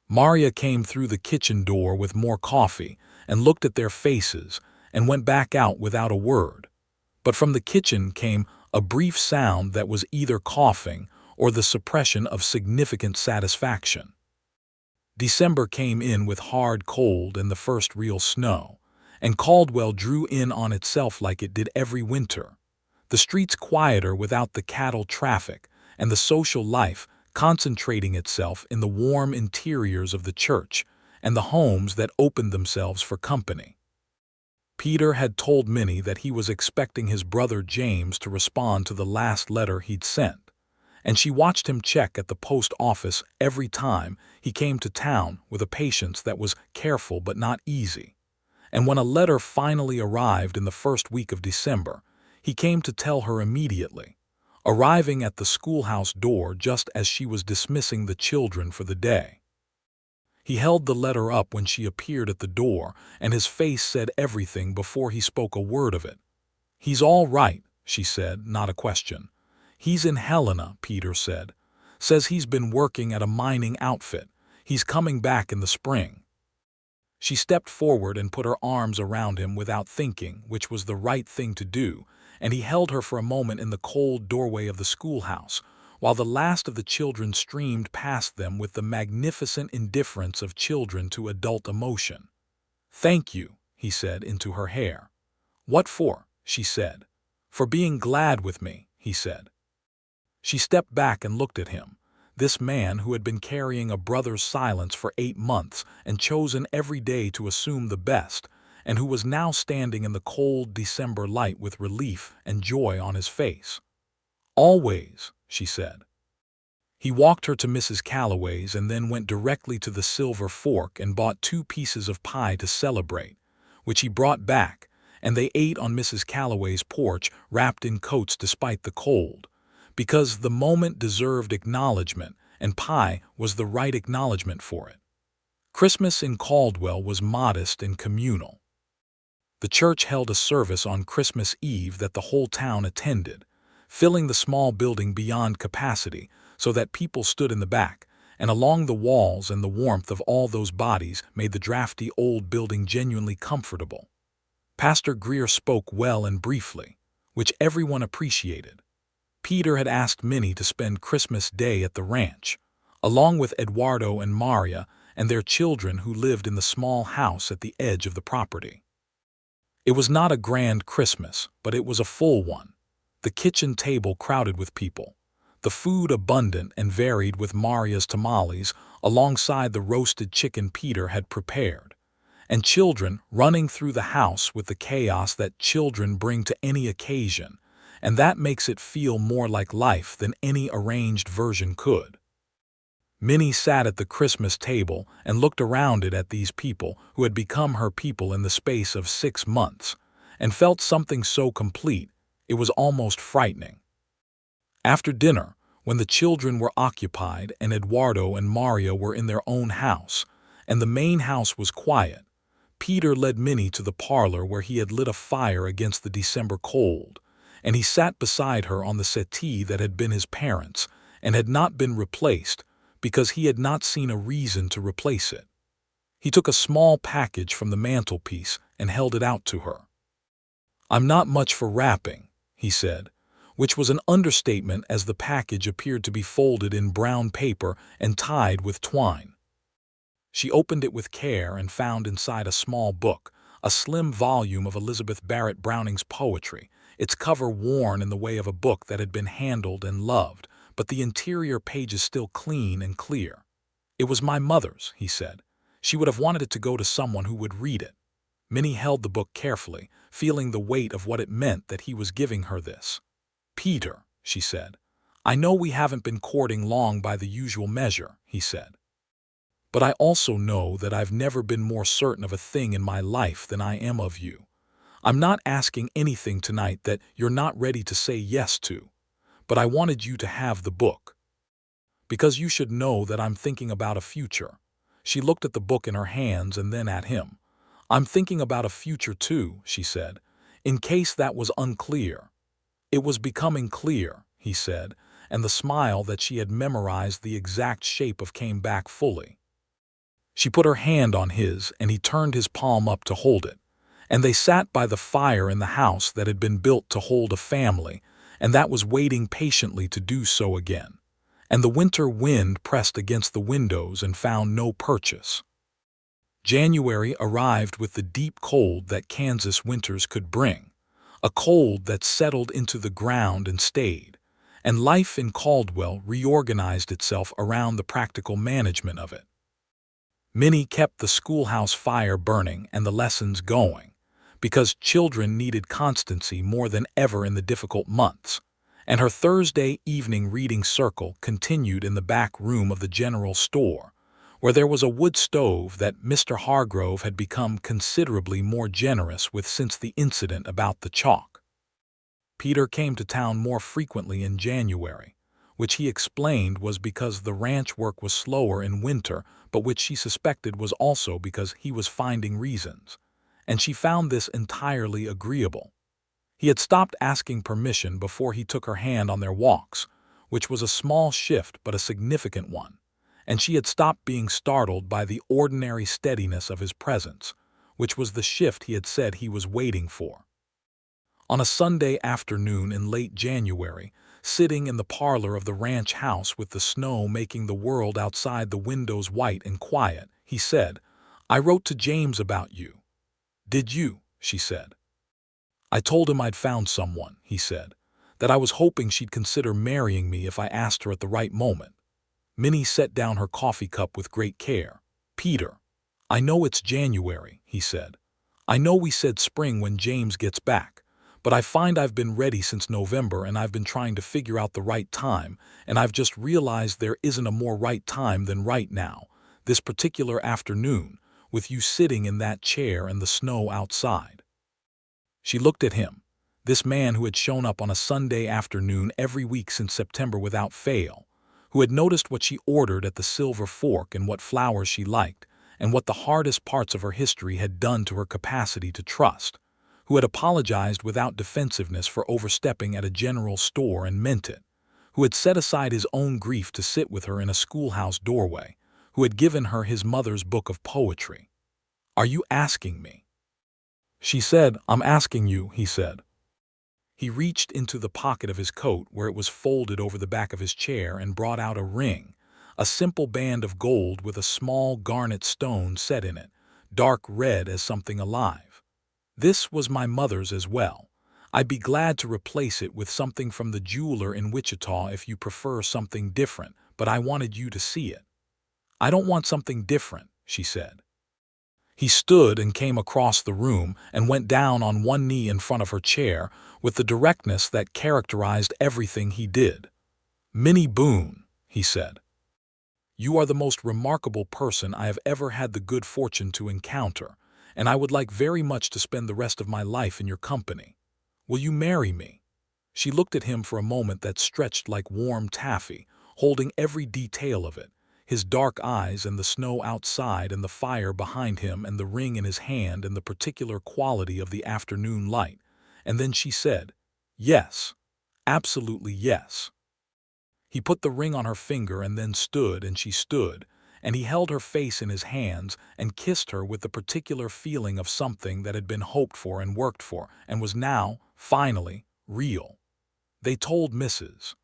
Maria came through the kitchen door with more coffee and looked at their faces and went back out without a word. But from the kitchen came a brief sound that was either coughing or the suppression of significant satisfaction. December came in with hard cold and the first real snow, and Caldwell drew in on itself like it did every winter. The streets quieter without the cattle traffic, and the social life concentrating itself in the warm interiors of the church and the homes that opened themselves for company. Peter had told Minnie that he was expecting his brother James to respond to the last letter he'd sent, and she watched him check at the post office every time he came to town with a patience that was careful but not easy. And when a letter finally arrived in the first week of December, He came to tell her immediately, arriving at the schoolhouse door just as she was dismissing the children for the day. He held the letter up when she appeared at the door, and his face said everything before he spoke a word of it. "He's all right," she said, not a question. "He's in Helena," Peter said. "Says he's been working at a mining outfit. He's coming back in the spring." She stepped forward and put her arms around him without thinking, which was the right thing to do, and he held her for a moment in the cold doorway of the schoolhouse, while the last of the children streamed past them with the magnificent indifference of children to adult emotion. "Thank you," he said into her hair. "What for?" she said. "For being glad with me," he said. She stepped back and looked at him, this man who had been carrying a brother's silence for 8 months and chosen every day to assume the best, and who was now standing in the cold December light with relief and joy on his face. "Always," she said. He walked her to Mrs. Calloway's and then went directly to the Silver Fork and bought 2 pieces of pie to celebrate, which he brought back, and they ate on Mrs. Calloway's porch wrapped in coats despite the cold, because the moment deserved acknowledgement and pie was the right acknowledgement for it. Christmas in Caldwell was modest and communal. The church held a service on Christmas Eve that the whole town attended, filling the small building beyond capacity so that people stood in the back, and along the walls, and the warmth of all those bodies made the drafty old building genuinely comfortable. Pastor Greer spoke well and briefly, which everyone appreciated. Peter had asked Minnie to spend Christmas Day at the ranch, along with Eduardo and Maria and their children who lived in the small house at the edge of the property. It was not a grand Christmas, but it was a full one. The kitchen table crowded with people, the food abundant and varied with Maria's tamales alongside the roasted chicken Peter had prepared, and children running through the house with the chaos that children bring to any occasion, and that makes it feel more like life than any arranged version could. Minnie sat at the Christmas table and looked around it at these people who had become her people in the space of 6 months, and felt something so complete it was almost frightening. After dinner, when the children were occupied and Eduardo and Maria were in their own house, and the main house was quiet, Peter led Minnie to the parlor where he had lit a fire against the December cold, and he sat beside her on the settee that had been his parents' and had not been replaced because he had not seen a reason to replace it. He took a small package from the mantelpiece and held it out to her. "I'm not much for wrapping," he said, which was an understatement as the package appeared to be folded in brown paper and tied with twine. She opened it with care and found inside a small book, a slim volume of Elizabeth Barrett Browning's poetry, its cover worn in the way of a book that had been handled and loved, but the interior pages still clean and clear. "It was my mother's," he said. "She would have wanted it to go to someone who would read it." Minnie held the book carefully, feeling the weight of what it meant that he was giving her this. "Peter," she said, "I know we haven't been courting long by the usual measure," he said. "But I also know that I've never been more certain of a thing in my life than I am of you. I'm not asking anything tonight that you're not ready to say yes to, but I wanted you to have the book. Because you should know that I'm thinking about a future." She looked at the book in her hands and then at him. "I'm thinking about a future too," she said, in case that was unclear. "It was becoming clear," he said, and the smile that she had memorized the exact shape of came back fully. She put her hand on his, and he turned his palm up to hold it, and they sat by the fire in the house that had been built to hold a family, and that was waiting patiently to do so again, and the winter wind pressed against the windows and found no purchase. January arrived with the deep cold that Kansas winters could bring, a cold that settled into the ground and stayed, and life in Caldwell reorganized itself around the practical management of it. Minnie kept the schoolhouse fire burning and the lessons going, because children needed constancy more than ever in the difficult months, and her Thursday evening reading circle continued in the back room of the general store, where there was a wood stove that Mr. Hargrove had become considerably more generous with since the incident about the chalk. Peter came to town more frequently in January, which he explained was because the ranch work was slower in winter, but which she suspected was also because he was finding reasons. And she found this entirely agreeable. He had stopped asking permission before he took her hand on their walks, which was a small shift but a significant one, and she had stopped being startled by the ordinary steadiness of his presence, which was the shift he had said he was waiting for. On a Sunday afternoon in late January, sitting in the parlor of the ranch house with the snow making the world outside the windows white and quiet, he said, "I wrote to James about you." "Did you?" she said. "I told him I'd found someone," he said, "that I was hoping she'd consider marrying me if I asked her at the right moment." Minnie set down her coffee cup with great care. "Peter, I know it's January," he said. "I know we said spring when James gets back. But I find I've been ready since November and I've been trying to figure out the right time, and I've just realized there isn't a more right time than right now, this particular afternoon, with you sitting in that chair and the snow outside." She looked at him, this man who had shown up on a Sunday afternoon every week since September without fail, who had noticed what she ordered at the Silver Fork and what flowers she liked, and what the hardest parts of her history had done to her capacity to trust, who had apologized without defensiveness for overstepping at a general store and meant it, who had set aside his own grief to sit with her in a schoolhouse doorway, who had given her his mother's book of poetry. "Are you asking me?" She said, "I'm asking you," he said. He reached into the pocket of his coat where it was folded over the back of his chair and brought out a ring, a simple band of gold with a small garnet stone set in it, dark red as something alive. "This was my mother's as well. I'd be glad to replace it with something from the jeweler in Wichita if you prefer something different, but I wanted you to see it." "I don't want something different," she said. He stood and came across the room and went down on one knee in front of her chair with the directness that characterized everything he did. "Minnie Boone," he said, "you are the most remarkable person I have ever had the good fortune to encounter, and I would like very much to spend the rest of my life in your company. Will you marry me?" She looked at him for a moment that stretched like warm taffy, holding every detail of it, his dark eyes and the snow outside and the fire behind him and the ring in his hand and the particular quality of the afternoon light, and then she said, "Yes, absolutely yes." He put the ring on her finger and then stood, and she stood, and he held her face in his hands and kissed her with the particular feeling of something that had been hoped for and worked for and was now, finally, real. They told Mrs.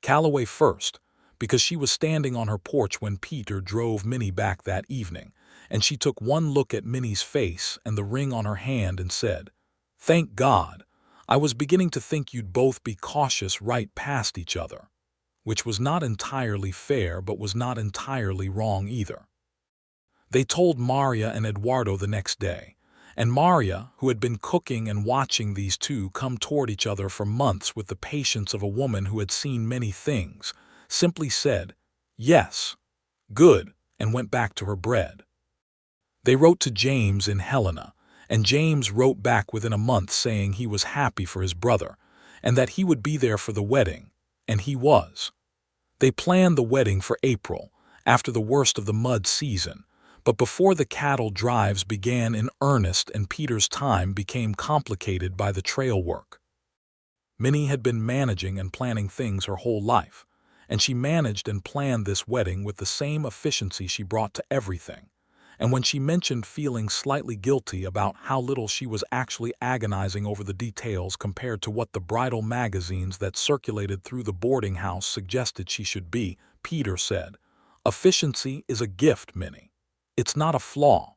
Calloway first, because she was standing on her porch when Peter drove Minnie back that evening, and she took one look at Minnie's face and the ring on her hand and said, "Thank God, I was beginning to think you'd both be cautious right past each other," which was not entirely fair but was not entirely wrong either. They told Maria and Eduardo the next day, and Maria, who had been cooking and watching these two come toward each other for months with the patience of a woman who had seen many things, simply said, "Yes, good," and went back to her bread. They wrote to James in Helena, and James wrote back within a month saying he was happy for his brother, and that he would be there for the wedding, and he was. They planned the wedding for April, after the worst of the mud season, but before the cattle drives began in earnest and Peter's time became complicated by the trail work. Minnie had been managing and planning things her whole life, and she managed and planned this wedding with the same efficiency she brought to everything. And when she mentioned feeling slightly guilty about how little she was actually agonizing over the details compared to what the bridal magazines that circulated through the boarding house suggested she should be, Peter said, "Efficiency is a gift, Minnie. It's not a flaw."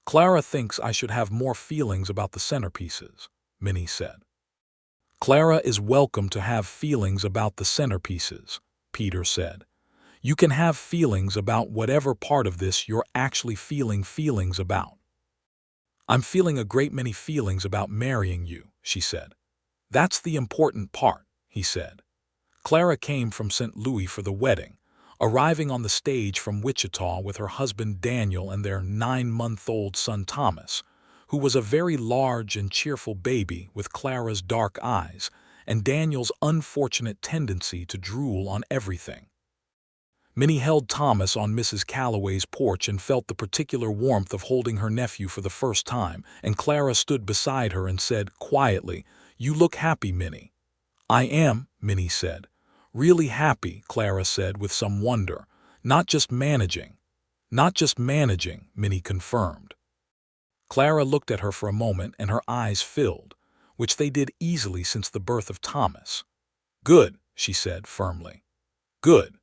"Clara thinks I should have more feelings about the centerpieces," Minnie said. "Clara is welcome to have feelings about the centerpieces," Peter said. "You can have feelings about whatever part of this you're actually feeling feelings about." "I'm feeling a great many feelings about marrying you," she said. "That's the important part," he said. Clara came from St. Louis for the wedding, arriving on the stage from Wichita with her husband Daniel and their 9-month-old son Thomas, who was a very large and cheerful baby with Clara's dark eyes and Daniel's unfortunate tendency to drool on everything. Minnie held Thomas on Mrs. Calloway's porch and felt the particular warmth of holding her nephew for the first time, and Clara stood beside her and said quietly, "You look happy, Minnie." "I am," Minnie said. "Really happy," Clara said with some wonder. "Not just managing." "Not just managing," Minnie confirmed. Clara looked at her for a moment and her eyes filled, which they did easily since the birth of Thomas. "Good," she said firmly. "Good."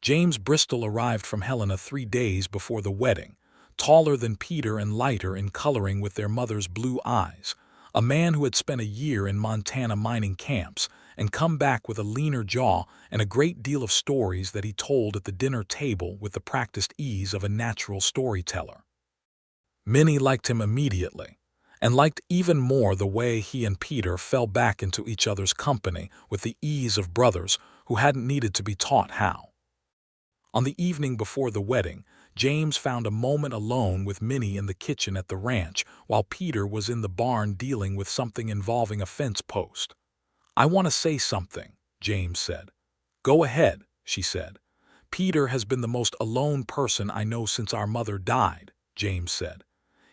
James Bristol arrived from Helena 3 days before the wedding, taller than Peter and lighter in coloring with their mother's blue eyes, a man who had spent a year in Montana mining camps and come back with a leaner jaw and a great deal of stories that he told at the dinner table with the practiced ease of a natural storyteller. Minnie liked him immediately, and liked even more the way he and Peter fell back into each other's company with the ease of brothers who hadn't needed to be taught how. On the evening before the wedding, James found a moment alone with Minnie in the kitchen at the ranch while Peter was in the barn dealing with something involving a fence post. "I want to say something," James said. "Go ahead," she said. "Peter has been the most alone person I know since our mother died," James said.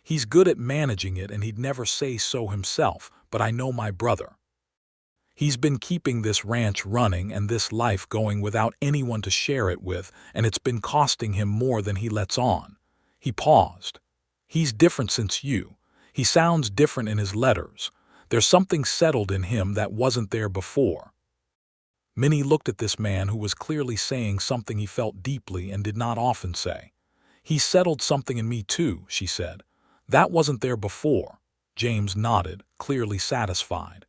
"He's good at managing it and he'd never say so himself, but I know my brother. He's been keeping this ranch running and this life going without anyone to share it with, and it's been costing him more than he lets on." He paused. "He's different since you. He sounds different in his letters. There's something settled in him that wasn't there before." Minnie looked at this man who was clearly saying something he felt deeply and did not often say. "He settled something in me too," she said. "That wasn't there before." James nodded, clearly satisfied.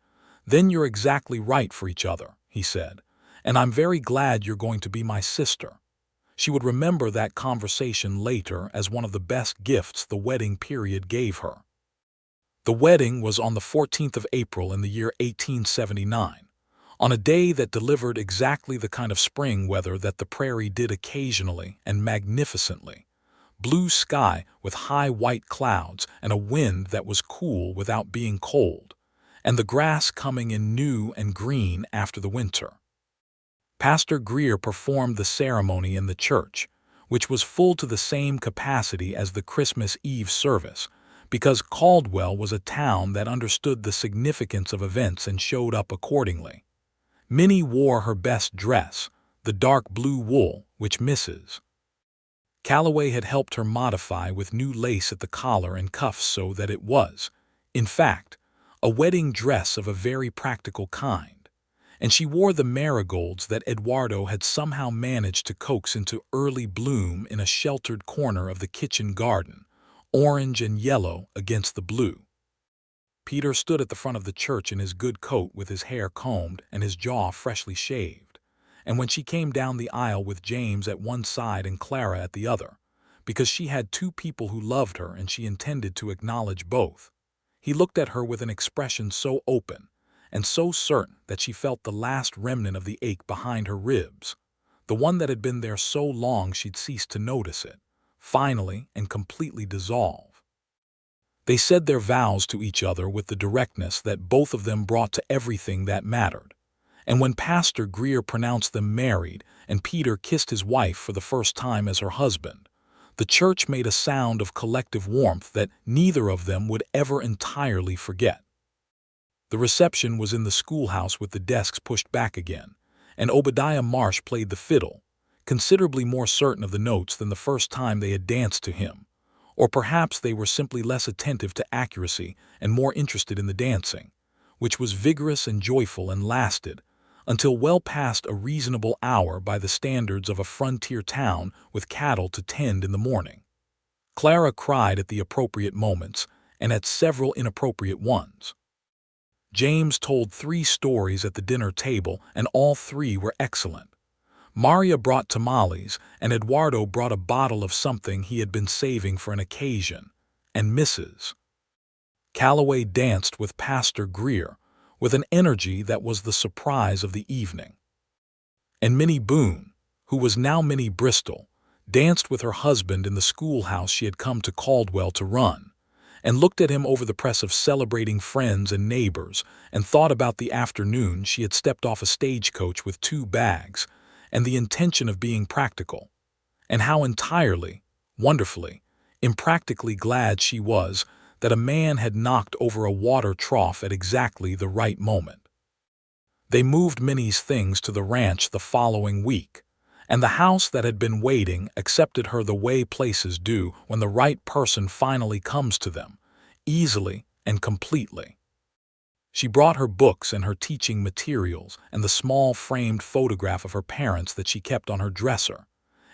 "Then you're exactly right for each other," he said, "and I'm very glad you're going to be my sister." She would remember that conversation later as one of the best gifts the wedding period gave her. The wedding was on the 14th of April in the year 1879, on a day that delivered exactly the kind of spring weather that the prairie did occasionally and magnificently. Blue sky with high white clouds and a wind that was cool without being cold, and the grass coming in new and green after the winter. Pastor Greer performed the ceremony in the church, which was full to the same capacity as the Christmas Eve service, because Caldwell was a town that understood the significance of events and showed up accordingly. Minnie wore her best dress, the dark blue wool, which Mrs. Calloway had helped her modify with new lace at the collar and cuffs so that it was, in fact, a wedding dress of a very practical kind, and she wore the marigolds that Eduardo had somehow managed to coax into early bloom in a sheltered corner of the kitchen garden, orange and yellow against the blue. Peter stood at the front of the church in his good coat with his hair combed and his jaw freshly shaved, and when she came down the aisle with James at one side and Clara at the other, because she had two people who loved her and she intended to acknowledge both, he looked at her with an expression so open and so certain that she felt the last remnant of the ache behind her ribs, the one that had been there so long she'd ceased to notice it, finally and completely dissolve. They said their vows to each other with the directness that both of them brought to everything that mattered, and when Pastor Greer pronounced them married and Peter kissed his wife for the first time as her husband, the church made a sound of collective warmth that neither of them would ever entirely forget. The reception was in the schoolhouse with the desks pushed back again, and Obadiah Marsh played the fiddle, considerably more certain of the notes than the first time they had danced to him, or perhaps they were simply less attentive to accuracy and more interested in the dancing, which was vigorous and joyful and lasted until well past a reasonable hour by the standards of a frontier town with cattle to tend in the morning. Clara cried at the appropriate moments and at several inappropriate ones. James told 3 stories at the dinner table, and all 3 were excellent. Maria brought tamales, and Eduardo brought a bottle of something he had been saving for an occasion, and Mrs. Calloway danced with Pastor Greer with an energy that was the surprise of the evening. And Minnie Boone, who was now Minnie Bristol, danced with her husband in the schoolhouse she had come to Caldwell to run, and looked at him over the press of celebrating friends and neighbors, and thought about the afternoon she had stepped off a stagecoach with 2 bags, and the intention of being practical, and how entirely, wonderfully, impractically glad she was that a man had knocked over a water trough at exactly the right moment. They moved Minnie's things to the ranch the following week, and the house that had been waiting accepted her the way places do when the right person finally comes to them, easily and completely. She brought her books and her teaching materials and the small framed photograph of her parents that she kept on her dresser,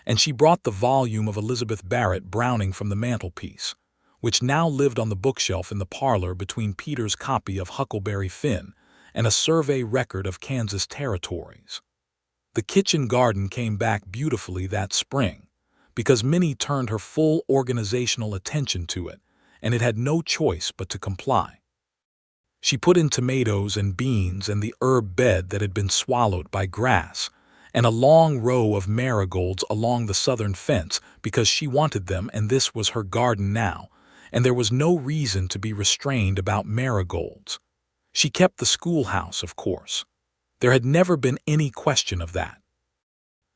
and she brought the volume of Elizabeth Barrett Browning from the mantelpiece, which now lived on the bookshelf in the parlor between Peter's copy of Huckleberry Finn and a survey record of Kansas territories. The kitchen garden came back beautifully that spring, because Minnie turned her full organizational attention to it, and it had no choice but to comply. She put in tomatoes and beans and the herb bed that had been swallowed by grass, and a long row of marigolds along the southern fence because she wanted them, and this was her garden now, and there was no reason to be restrained about marigolds. She kept the schoolhouse, of course. There had never been any question of that.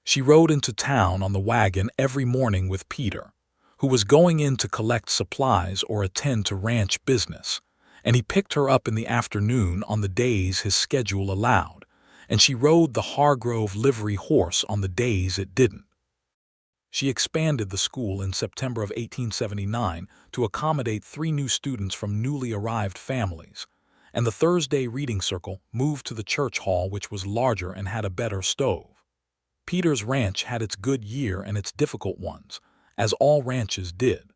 She rode into town on the wagon every morning with Peter, who was going in to collect supplies or attend to ranch business, and he picked her up in the afternoon on the days his schedule allowed, and she rode the Hargrove livery horse on the days it didn't. She expanded the school in September of 1879 to accommodate 3 new students from newly arrived families, and the Thursday reading circle moved to the church hall, which was larger and had a better stove. Peter's ranch had its good year and its difficult ones, as all ranches did.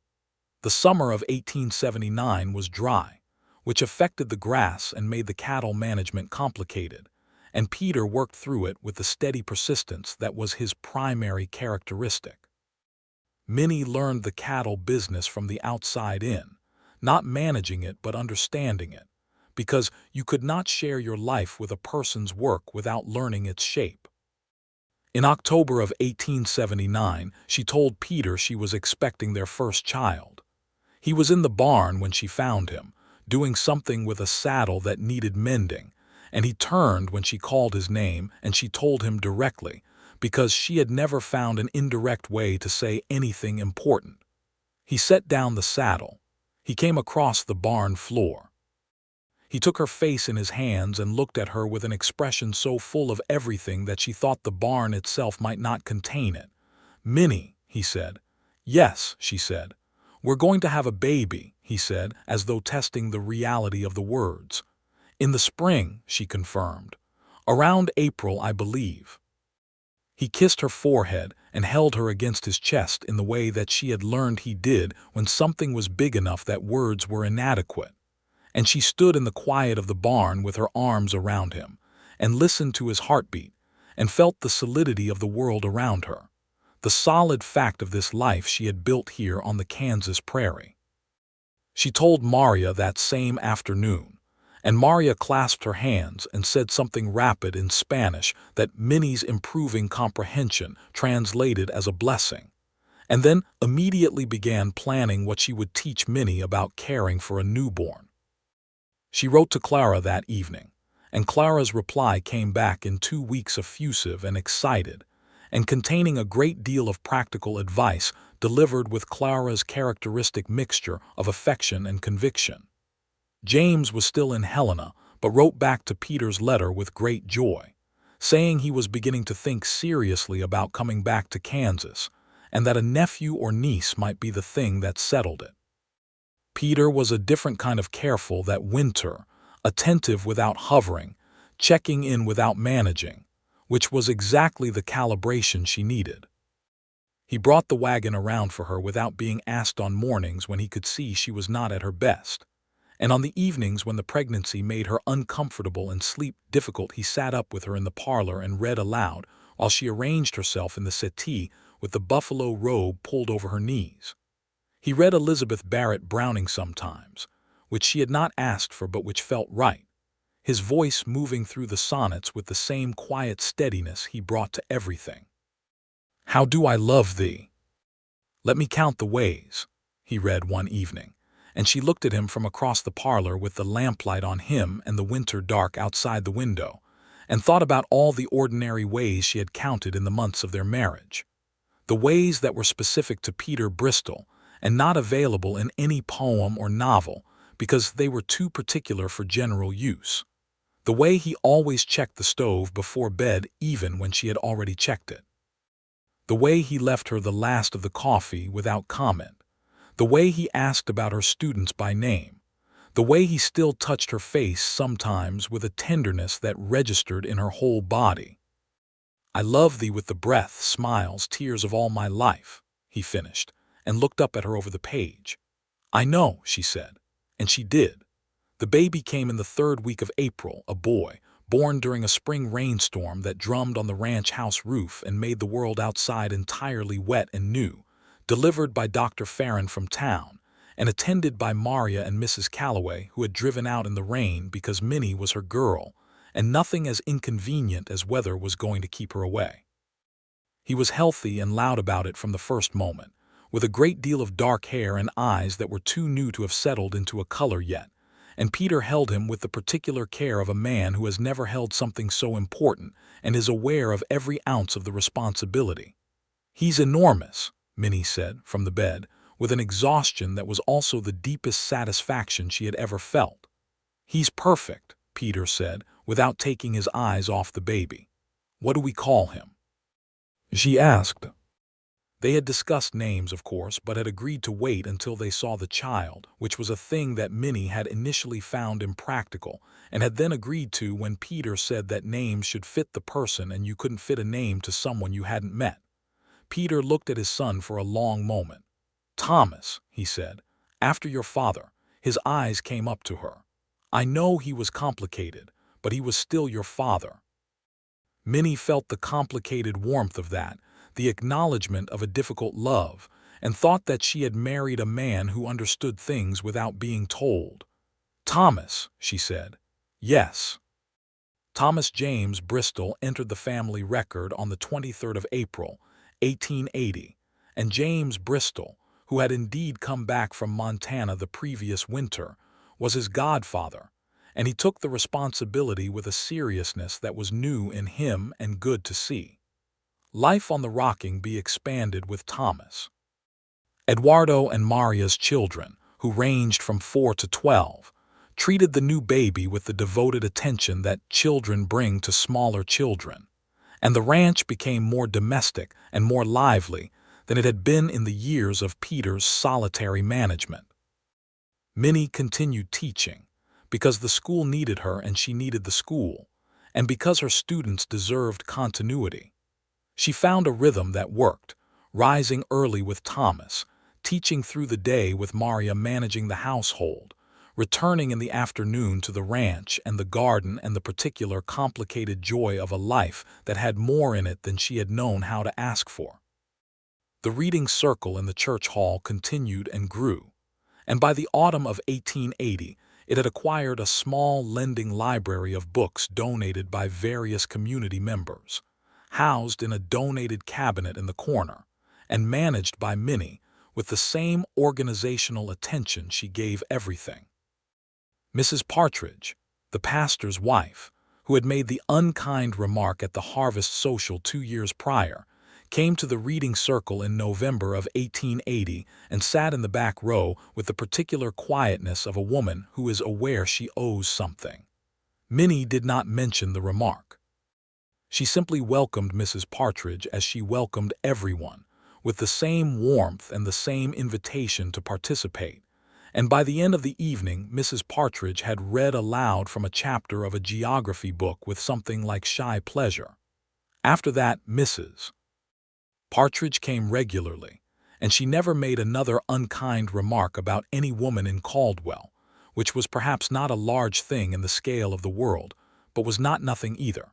The summer of 1879 was dry, which affected the grass and made the cattle management complicated, and Peter worked through it with the steady persistence that was his primary characteristic. Minnie learned the cattle business from the outside in, not managing it but understanding it, because you could not share your life with a person's work without learning its shape. In October of 1879, she told Peter she was expecting their first child. He was in the barn when she found him, doing something with a saddle that needed mending, and he turned when she called his name, and she told him directly, because she had never found an indirect way to say anything important. He set down the saddle. He came across the barn floor. He took her face in his hands and looked at her with an expression so full of everything that she thought the barn itself might not contain it. "Minnie," he said. "Yes," she said. "We're going to have a baby," he said, as though testing the reality of the words. "In the spring," she confirmed. "Around April, I believe." He kissed her forehead and held her against his chest in the way that she had learned he did when something was big enough that words were inadequate. And she stood in the quiet of the barn with her arms around him, and listened to his heartbeat, and felt the solidity of the world around her, the solid fact of this life she had built here on the Kansas prairie. She told Maria that same afternoon, and Maria clasped her hands and said something rapid in Spanish that Minnie's improving comprehension translated as a blessing, and then immediately began planning what she would teach Minnie about caring for a newborn. She wrote to Clara that evening, and Clara's reply came back in 2 weeks effusive and excited, and containing a great deal of practical advice delivered with Clara's characteristic mixture of affection and conviction. James was still in Helena, but wrote back to Peter's letter with great joy, saying he was beginning to think seriously about coming back to Kansas, and that a nephew or niece might be the thing that settled it. Peter was a different kind of careful that winter, attentive without hovering, checking in without managing, which was exactly the calibration she needed. He brought the wagon around for her without being asked on mornings when he could see she was not at her best, and on the evenings when the pregnancy made her uncomfortable and sleep difficult he sat up with her in the parlor and read aloud while she arranged herself in the settee with the buffalo robe pulled over her knees. He read Elizabeth Barrett Browning sometimes, which she had not asked for but which felt right, his voice moving through the sonnets with the same quiet steadiness he brought to everything. "How do I love thee? Let me count the ways," he read one evening, and she looked at him from across the parlor with the lamplight on him and the winter dark outside the window, and thought about all the ordinary ways she had counted in the months of their marriage. The ways that were specific to Peter Bristol and not available in any poem or novel because they were too particular for general use. The way he always checked the stove before bed even when she had already checked it. The way he left her the last of the coffee without comment. The way he asked about her students by name. The way he still touched her face sometimes with a tenderness that registered in her whole body. "I love thee with the breath, smiles, tears of all my life," he finished, and looked up at her over the page. "I know," she said, and she did. The baby came in the 3rd week of April, a boy, born during a spring rainstorm that drummed on the ranch house roof and made the world outside entirely wet and new, delivered by Dr. Farron from town, and attended by Maria and Mrs. Calloway, who had driven out in the rain because Minnie was her girl, and nothing as inconvenient as weather was going to keep her away. He was healthy and loud about it from the first moment, with a great deal of dark hair and eyes that were too new to have settled into a color yet, and Peter held him with the particular care of a man who has never held something so important and is aware of every ounce of the responsibility. "He's enormous," Minnie said from the bed, with an exhaustion that was also the deepest satisfaction she had ever felt. "He's perfect," Peter said, without taking his eyes off the baby. "What do we call him?" she asked. They had discussed names, of course, but had agreed to wait until they saw the child, which was a thing that Minnie had initially found impractical, and had then agreed to when Peter said that names should fit the person and you couldn't fit a name to someone you hadn't met. Peter looked at his son for a long moment. "Thomas," he said, "after your father." His eyes came up to her. "I know he was complicated, but he was still your father." Minnie felt the complicated warmth of that, the acknowledgement of a difficult love, and thought that she had married a man who understood things without being told. "Thomas," she said. "Yes." Thomas James Bristol entered the family record on the 23rd of April, 1880, and James Bristol, who had indeed come back from Montana the previous winter, was his godfather, and he took the responsibility with a seriousness that was new in him and good to see. Life on the Rocking be expanded with Thomas. Eduardo and Maria's children, who ranged from 4 to 12, treated the new baby with the devoted attention that children bring to smaller children, and the ranch became more domestic and more lively than it had been in the years of Peter's solitary management. Minnie continued teaching, because the school needed her and she needed the school, and because her students deserved continuity. She found a rhythm that worked, rising early with Thomas, teaching through the day with Maria managing the household, returning in the afternoon to the ranch and the garden and the particular complicated joy of a life that had more in it than she had known how to ask for. The reading circle in the church hall continued and grew, and by the autumn of 1880 it had acquired a small lending library of books donated by various community members, housed in a donated cabinet in the corner, and managed by Minnie with the same organizational attention she gave everything. Mrs. Partridge, the pastor's wife, who had made the unkind remark at the harvest social 2 years prior, came to the reading circle in November of 1880 and sat in the back row with the particular quietness of a woman who is aware she owes something. Minnie did not mention the remark. She simply welcomed Mrs. Partridge as she welcomed everyone, with the same warmth and the same invitation to participate, and by the end of the evening Mrs. Partridge had read aloud from a chapter of a geography book with something like shy pleasure. After that, Mrs. Partridge came regularly, and she never made another unkind remark about any woman in Caldwell, which was perhaps not a large thing in the scale of the world, but was not nothing either.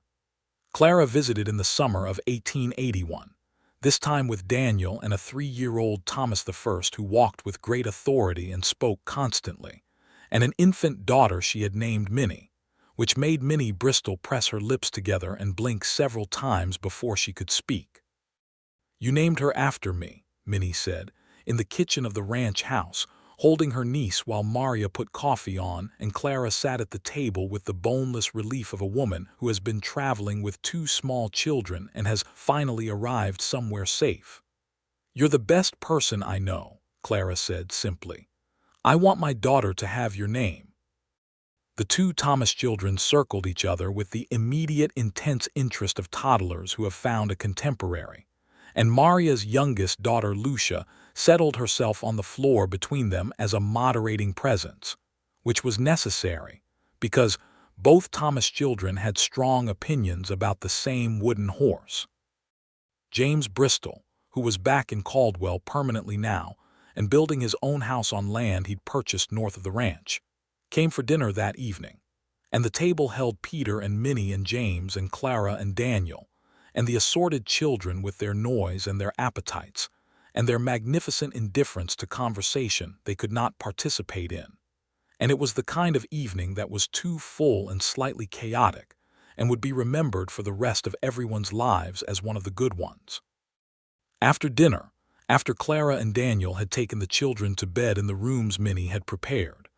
Clara visited in the summer of 1881, this time with Daniel and a 3-year-old Thomas I who walked with great authority and spoke constantly, and an infant daughter she had named Minnie, which made Minnie Bristol press her lips together and blink several times before she could speak. "You named her after me," Minnie said, in the kitchen of the ranch house, holding her niece while Maria put coffee on, and Clara sat at the table with the boneless relief of a woman who has been traveling with two small children and has finally arrived somewhere safe. "You're the best person I know," Clara said simply. "I want my daughter to have your name." The two Thomas children circled each other with the immediate intense interest of toddlers who have found a contemporary, and Maria's youngest daughter Lucia settled herself on the floor between them as a moderating presence, which was necessary because both Thomas children had strong opinions about the same wooden horse. James Bristol, who was back in Caldwell permanently now and building his own house on land he'd purchased north of the ranch, came for dinner that evening, and the table held Peter and Minnie and James and Clara and Daniel, and the assorted children with their noise and their appetites, and their magnificent indifference to conversation they could not participate in. And it was the kind of evening that was too full and slightly chaotic, and would be remembered for the rest of everyone's lives as one of the good ones. After dinner, after Clara and Daniel had taken the children to bed in the rooms Minnie had prepared,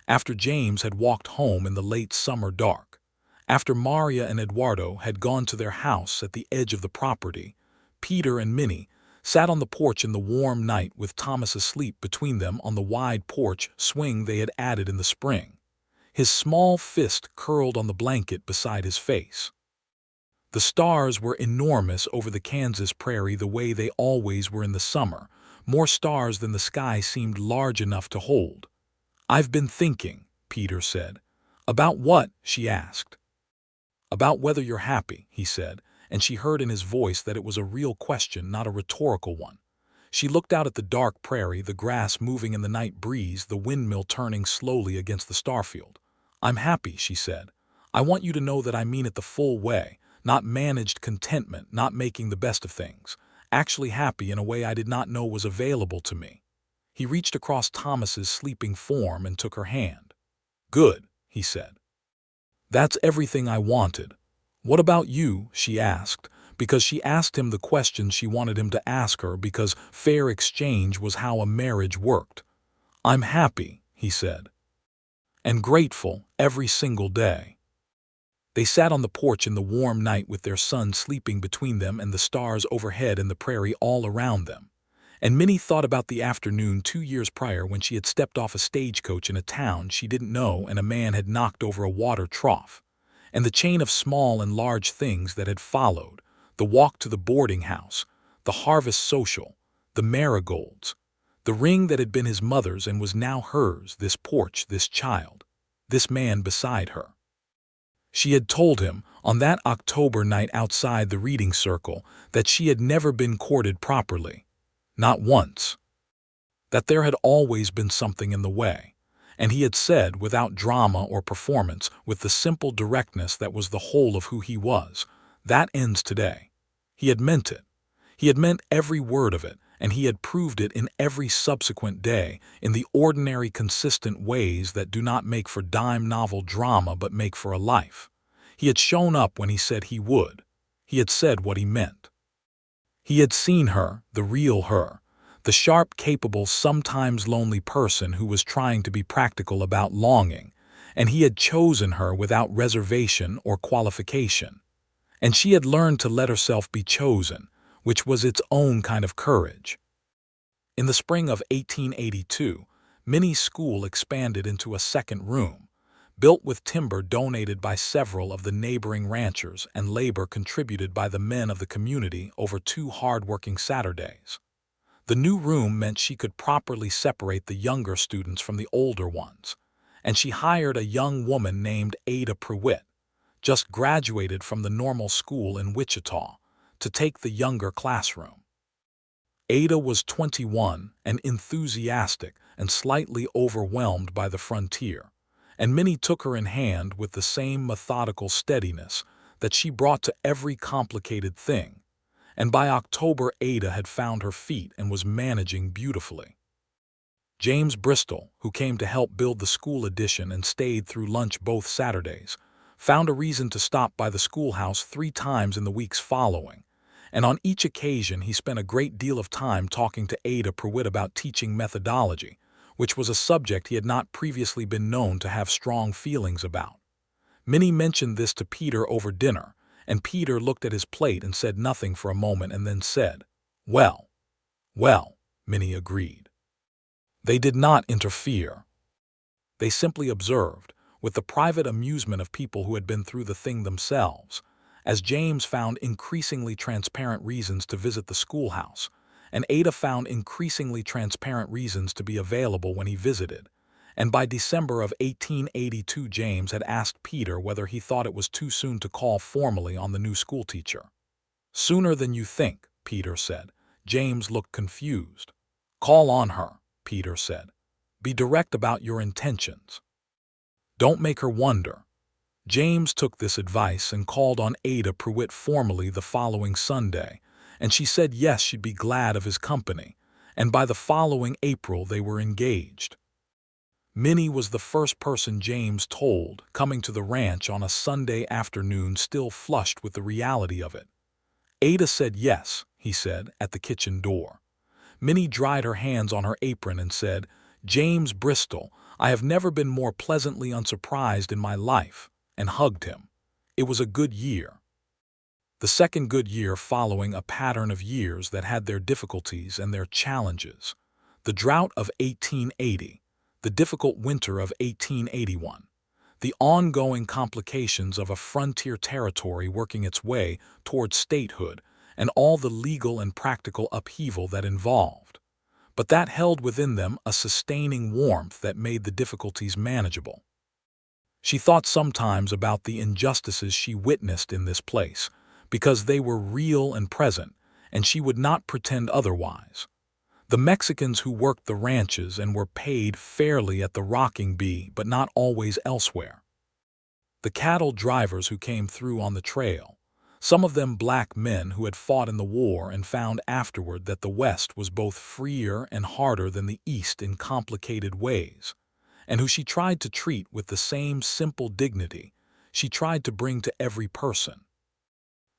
after James had walked home in the late summer dark, after Maria and Eduardo had gone to their house at the edge of the property, Peter and Minnie sat on the porch in the warm night with Thomas asleep between them on the wide porch swing they had added in the spring, his small fist curled on the blanket beside his face. The stars were enormous over the Kansas prairie the way they always were in the summer, more stars than the sky seemed large enough to hold. "I've been thinking," Peter said. "About what?" she asked. "About whether you're happy," he said, and she heard in his voice that it was a real question, not a rhetorical one. She looked out at the dark prairie, the grass moving in the night breeze, the windmill turning slowly against the starfield. "I'm happy," she said. "I want you to know that I mean it the full way, not managed contentment, not making the best of things, actually happy in a way I did not know was available to me." He reached across Thomas's sleeping form and took her hand. "Good," he said. "That's everything I wanted." "What about you?" she asked, because she asked him the question she wanted him to ask her, because fair exchange was how a marriage worked. "I'm happy," he said. "And grateful every single day." They sat on the porch in the warm night with their son sleeping between them and the stars overhead and the prairie all around them. And Minnie thought about the afternoon 2 years prior when she had stepped off a stagecoach in a town she didn't know and a man had knocked over a water trough, and the chain of small and large things that had followed, the walk to the boarding house, the harvest social, the marigolds, the ring that had been his mother's and was now hers, this porch, this child, this man beside her. She had told him, on that October night outside the reading circle, that she had never been courted properly. Not once. That there had always been something in the way, and he had said, without drama or performance, with the simple directness that was the whole of who he was, "That ends today." He had meant it. He had meant every word of it, and he had proved it in every subsequent day, in the ordinary consistent ways that do not make for dime novel drama but make for a life. He had shown up when he said he would. He had said what he meant. He had seen her, the real her, the sharp, capable, sometimes lonely person who was trying to be practical about longing, and he had chosen her without reservation or qualification. And she had learned to let herself be chosen, which was its own kind of courage. In the spring of 1882, Minnie's school expanded into a second room, built with timber donated by several of the neighboring ranchers and labor contributed by the men of the community over 2 hard-working Saturdays. The new room meant she could properly separate the younger students from the older ones, and she hired a young woman named Ada Pruitt, just graduated from the normal school in Wichita, to take the younger classroom. Ada was 21 and enthusiastic and slightly overwhelmed by the frontier, and Minnie took her in hand with the same methodical steadiness that she brought to every complicated thing, and by October Ada had found her feet and was managing beautifully. James Bristol, who came to help build the school addition and stayed through lunch both Saturdays, found a reason to stop by the schoolhouse 3 times in the weeks following, and on each occasion he spent a great deal of time talking to Ada Pruitt about teaching methodology, which was a subject he had not previously been known to have strong feelings about. Minnie mentioned this to Peter over dinner, and Peter looked at his plate and said nothing for a moment and then said, "Well, well," Minnie agreed. They did not interfere. They simply observed, with the private amusement of people who had been through the thing themselves, as James found increasingly transparent reasons to visit the schoolhouse, and Ada found increasingly transparent reasons to be available when he visited, and by December of 1882 James had asked Peter whether he thought it was too soon to call formally on the new schoolteacher. "Sooner than you think," Peter said. James looked confused. "Call on her," Peter said. "Be direct about your intentions. Don't make her wonder." James took this advice and called on Ada Pruitt formally the following Sunday, and she said yes, she'd be glad of his company, and by the following April they were engaged. Minnie was the first person James told, coming to the ranch on a Sunday afternoon still flushed with the reality of it. "Ada said yes," he said, at the kitchen door. Minnie dried her hands on her apron and said, "James Bristol, I have never been more pleasantly unsurprised in my life," and hugged him. It was a good year. The second good year following a pattern of years that had their difficulties and their challenges. The drought of 1880, the difficult winter of 1881, the ongoing complications of a frontier territory working its way toward statehood, and all the legal and practical upheaval that involved. But that held within them a sustaining warmth that made the difficulties manageable. She thought sometimes about the injustices she witnessed in this place, because they were real and present, and she would not pretend otherwise. The Mexicans who worked the ranches and were paid fairly at the Rocking Bee but not always elsewhere. The cattle drivers who came through on the trail, some of them black men who had fought in the war and found afterward that the West was both freer and harder than the East in complicated ways, and who she tried to treat with the same simple dignity she tried to bring to every person.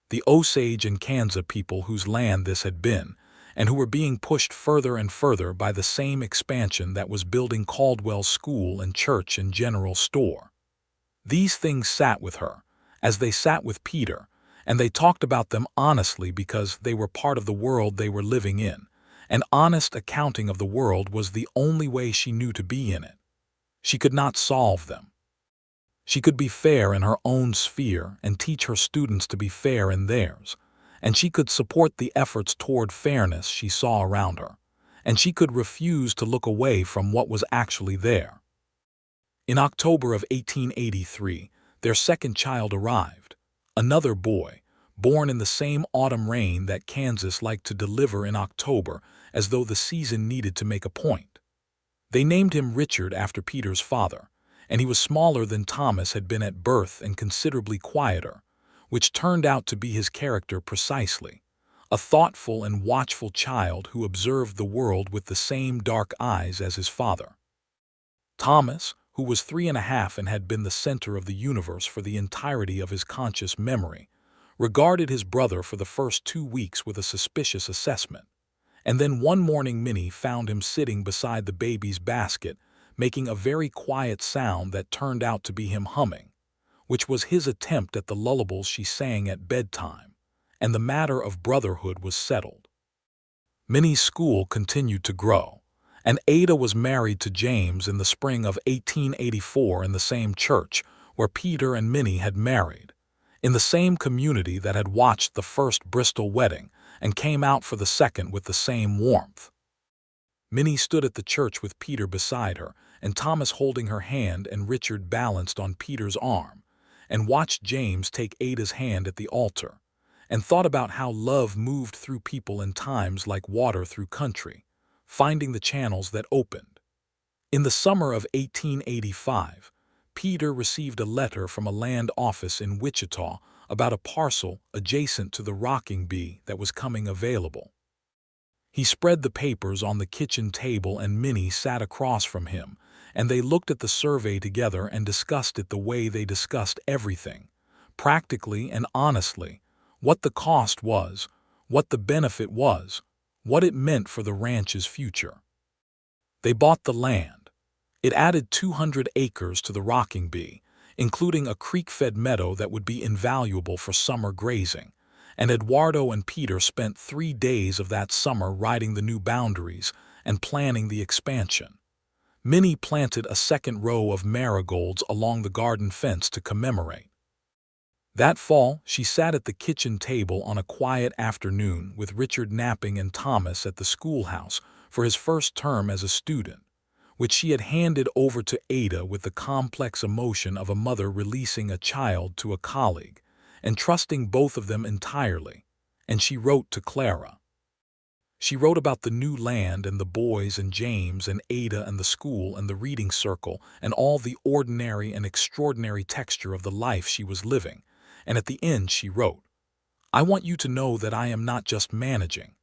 The Osage and Kansa people whose land this had been, and who were being pushed further and further by the same expansion that was building Caldwell's school and church and general store. These things sat with her, as they sat with Peter, and they talked about them honestly because they were part of the world they were living in, and honest accounting of the world was the only way she knew to be in it. She could not solve them. She could be fair in her own sphere and teach her students to be fair in theirs, and she could support the efforts toward fairness she saw around her, and she could refuse to look away from what was actually there. In October of 1883, their second child arrived, another boy, born in the same autumn rain that Kansas liked to deliver in October, as though the season needed to make a point. They named him Richard after Peter's father, and he was smaller than Thomas had been at birth and considerably quieter, which turned out to be his character precisely, a thoughtful and watchful child who observed the world with the same dark eyes as his father. Thomas, who was 3.5 and had been the center of the universe for the entirety of his conscious memory, regarded his brother for the first 2 weeks with a suspicious assessment, and then one morning Minnie found him sitting beside the baby's basket, making a very quiet sound that turned out to be him humming, which was his attempt at the lullabies she sang at bedtime, and the matter of brotherhood was settled. Minnie's school continued to grow, and Ada was married to James in the spring of 1884 in the same church where Peter and Minnie had married, in the same community that had watched the first Bristol wedding and came out for the second with the same warmth. Minnie stood at the church with Peter beside her, and Thomas holding her hand and Richard balanced on Peter's arm, and watched James take Ada's hand at the altar, and thought about how love moved through people in times like water through country, finding the channels that opened. In the summer of 1885, Peter received a letter from a land office in Wichita about a parcel adjacent to the Rocking Bee that was coming available. He spread the papers on the kitchen table and Minnie sat across from him, and they looked at the survey together and discussed it the way they discussed everything, practically and honestly, what the cost was, what the benefit was, what it meant for the ranch's future. They bought the land. It added 200 acres to the Rocking Bee, including a creek-fed meadow that would be invaluable for summer grazing, and Eduardo and Peter spent 3 days of that summer writing the new boundaries and planning the expansion. Minnie planted a second row of marigolds along the garden fence to commemorate. That fall, she sat at the kitchen table on a quiet afternoon with Richard napping and Thomas at the schoolhouse for his first term as a student, which she had handed over to Ada with the complex emotion of a mother releasing a child to a colleague and trusting both of them entirely. And she wrote to Clara. She wrote about the new land and the boys and James and Ada and the school and the reading circle and all the ordinary and extraordinary texture of the life she was living. And at the end she wrote, "I want you to know that I am not just managing.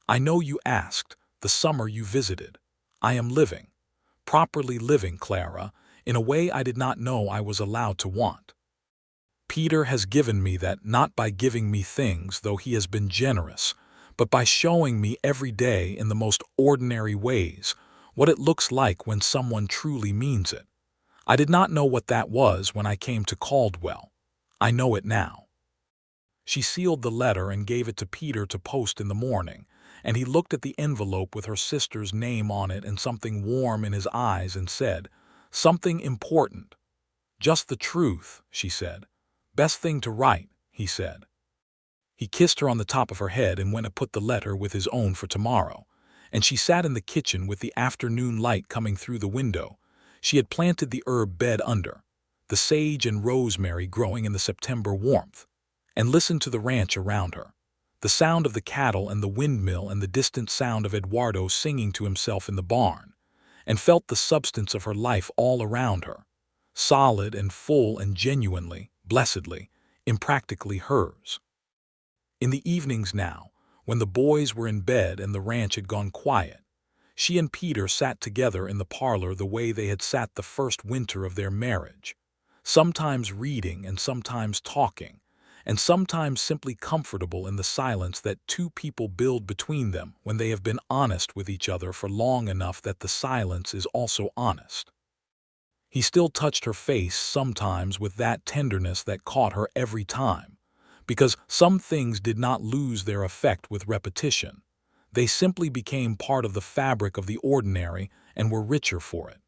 I know you asked, the summer you visited. I am living, properly living, Clara, in a way I did not know I was allowed to want. Peter has given me that not by giving me things, though he has been generous, but by showing me every day in the most ordinary ways what it looks like when someone truly means it. I did not know what that was when I came to Caldwell. I know it now." She sealed the letter and gave it to Peter to post in the morning, and he looked at the envelope with her sister's name on it and something warm in his eyes and said, "Something important." "Just the truth," she said. "Best thing to write," he said. He kissed her on the top of her head and went to put the letter with his own for tomorrow, and she sat in the kitchen with the afternoon light coming through the window. She had planted the herb bed under, the sage and rosemary growing in the September warmth, and listened to the ranch around her, the sound of the cattle and the windmill and the distant sound of Eduardo singing to himself in the barn, and felt the substance of her life all around her, solid and full and genuinely, blessedly, impractically hers. In the evenings now, when the boys were in bed and the ranch had gone quiet, she and Peter sat together in the parlor the way they had sat the first winter of their marriage, sometimes reading and sometimes talking, and sometimes simply comfortable in the silence that two people build between them when they have been honest with each other for long enough that the silence is also honest. He still touched her face sometimes with that tenderness that caught her every time, because some things did not lose their effect with repetition. They simply became part of the fabric of the ordinary and were richer for it.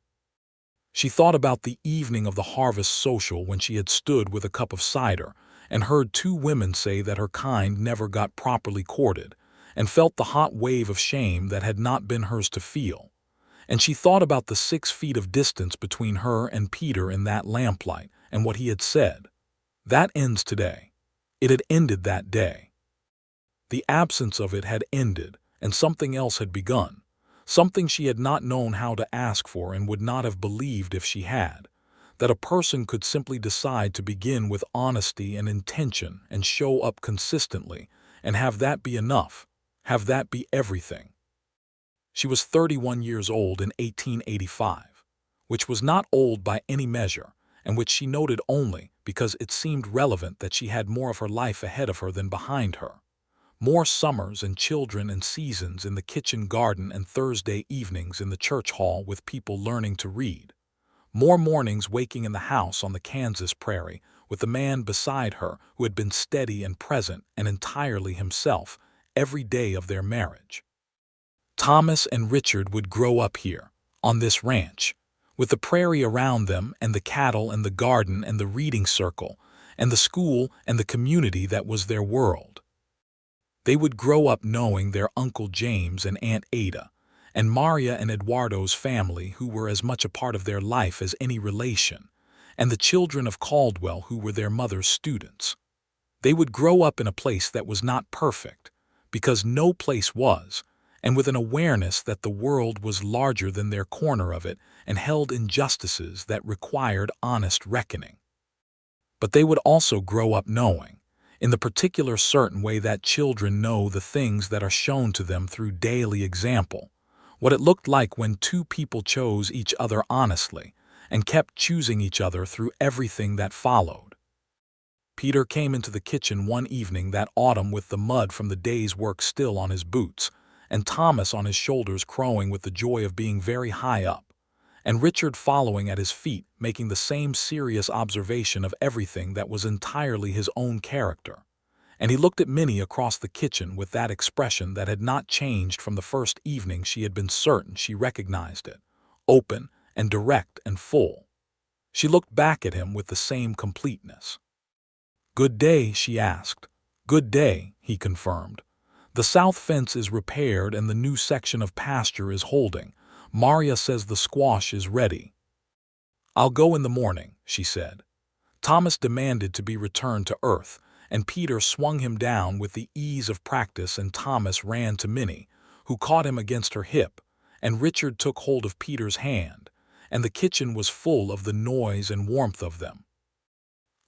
She thought about the evening of the harvest social when she had stood with a cup of cider and heard two women say that her kind never got properly courted, and felt the hot wave of shame that had not been hers to feel. And she thought about the 6 feet of distance between her and Peter in that lamplight and what he had said. That ends today. It had ended that day. The absence of it had ended, and something else had begun, something she had not known how to ask for and would not have believed if she had, that a person could simply decide to begin with honesty and intention and show up consistently, and have that be enough, have that be everything. She was 31 years old in 1885, which was not old by any measure, and which she noted only because it seemed relevant that she had more of her life ahead of her than behind her. More summers and children and seasons in the kitchen garden and Thursday evenings in the church hall with people learning to read. More mornings waking in the house on the Kansas prairie with the man beside her who had been steady and present and entirely himself every day of their marriage. Thomas and Richard would grow up here, on this ranch, with the prairie around them and the cattle and the garden and the reading circle and the school and the community that was their world. They would grow up knowing their Uncle James and Aunt Ada, and Maria and Eduardo's family who were as much a part of their life as any relation, and the children of Caldwell who were their mother's students. They would grow up in a place that was not perfect, because no place was, and with an awareness that the world was larger than their corner of it and held injustices that required honest reckoning. But they would also grow up knowing, in the particular certain way that children know the things that are shown to them through daily example, what it looked like when two people chose each other honestly and kept choosing each other through everything that followed. Peter came into the kitchen one evening that autumn with the mud from the day's work still on his boots, and Thomas on his shoulders crowing with the joy of being very high up, and Richard following at his feet making the same serious observation of everything that was entirely his own character. And he looked at Minnie across the kitchen with that expression that had not changed from the first evening she had been certain she recognized it, open and direct and full. She looked back at him with the same completeness. "Good day," she asked. "Good day," he confirmed. "The south fence is repaired and the new section of pasture is holding. Maria says the squash is ready." "I'll go in the morning," she said. Thomas demanded to be returned to earth, and Peter swung him down with the ease of practice, and Thomas ran to Minnie, who caught him against her hip, and Richard took hold of Peter's hand, and the kitchen was full of the noise and warmth of them.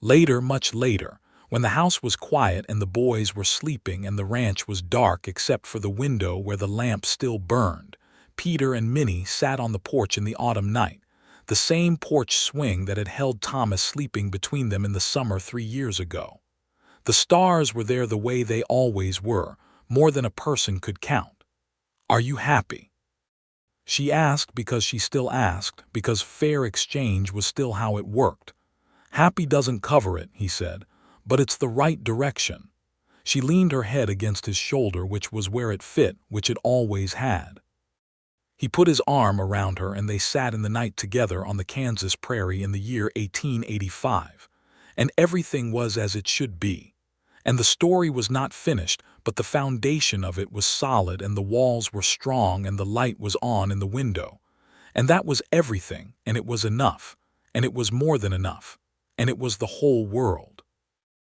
Later, much later, when the house was quiet and the boys were sleeping and the ranch was dark except for the window where the lamp still burned, Peter and Minnie sat on the porch in the autumn night, the same porch swing that had held Thomas sleeping between them in the summer 3 years ago. The stars were there the way they always were, more than a person could count. "Are you happy?" she asked, because she still asked, because fair exchange was still how it worked. "Happy doesn't cover it," he said, "but it's the right direction." She leaned her head against his shoulder, which was where it fit, which it always had. He put his arm around her, and they sat in the night together on the Kansas prairie in the year 1885, and everything was as it should be. And the story was not finished, but the foundation of it was solid, and the walls were strong, and the light was on in the window. And that was everything, and it was enough, and it was more than enough, and it was the whole world.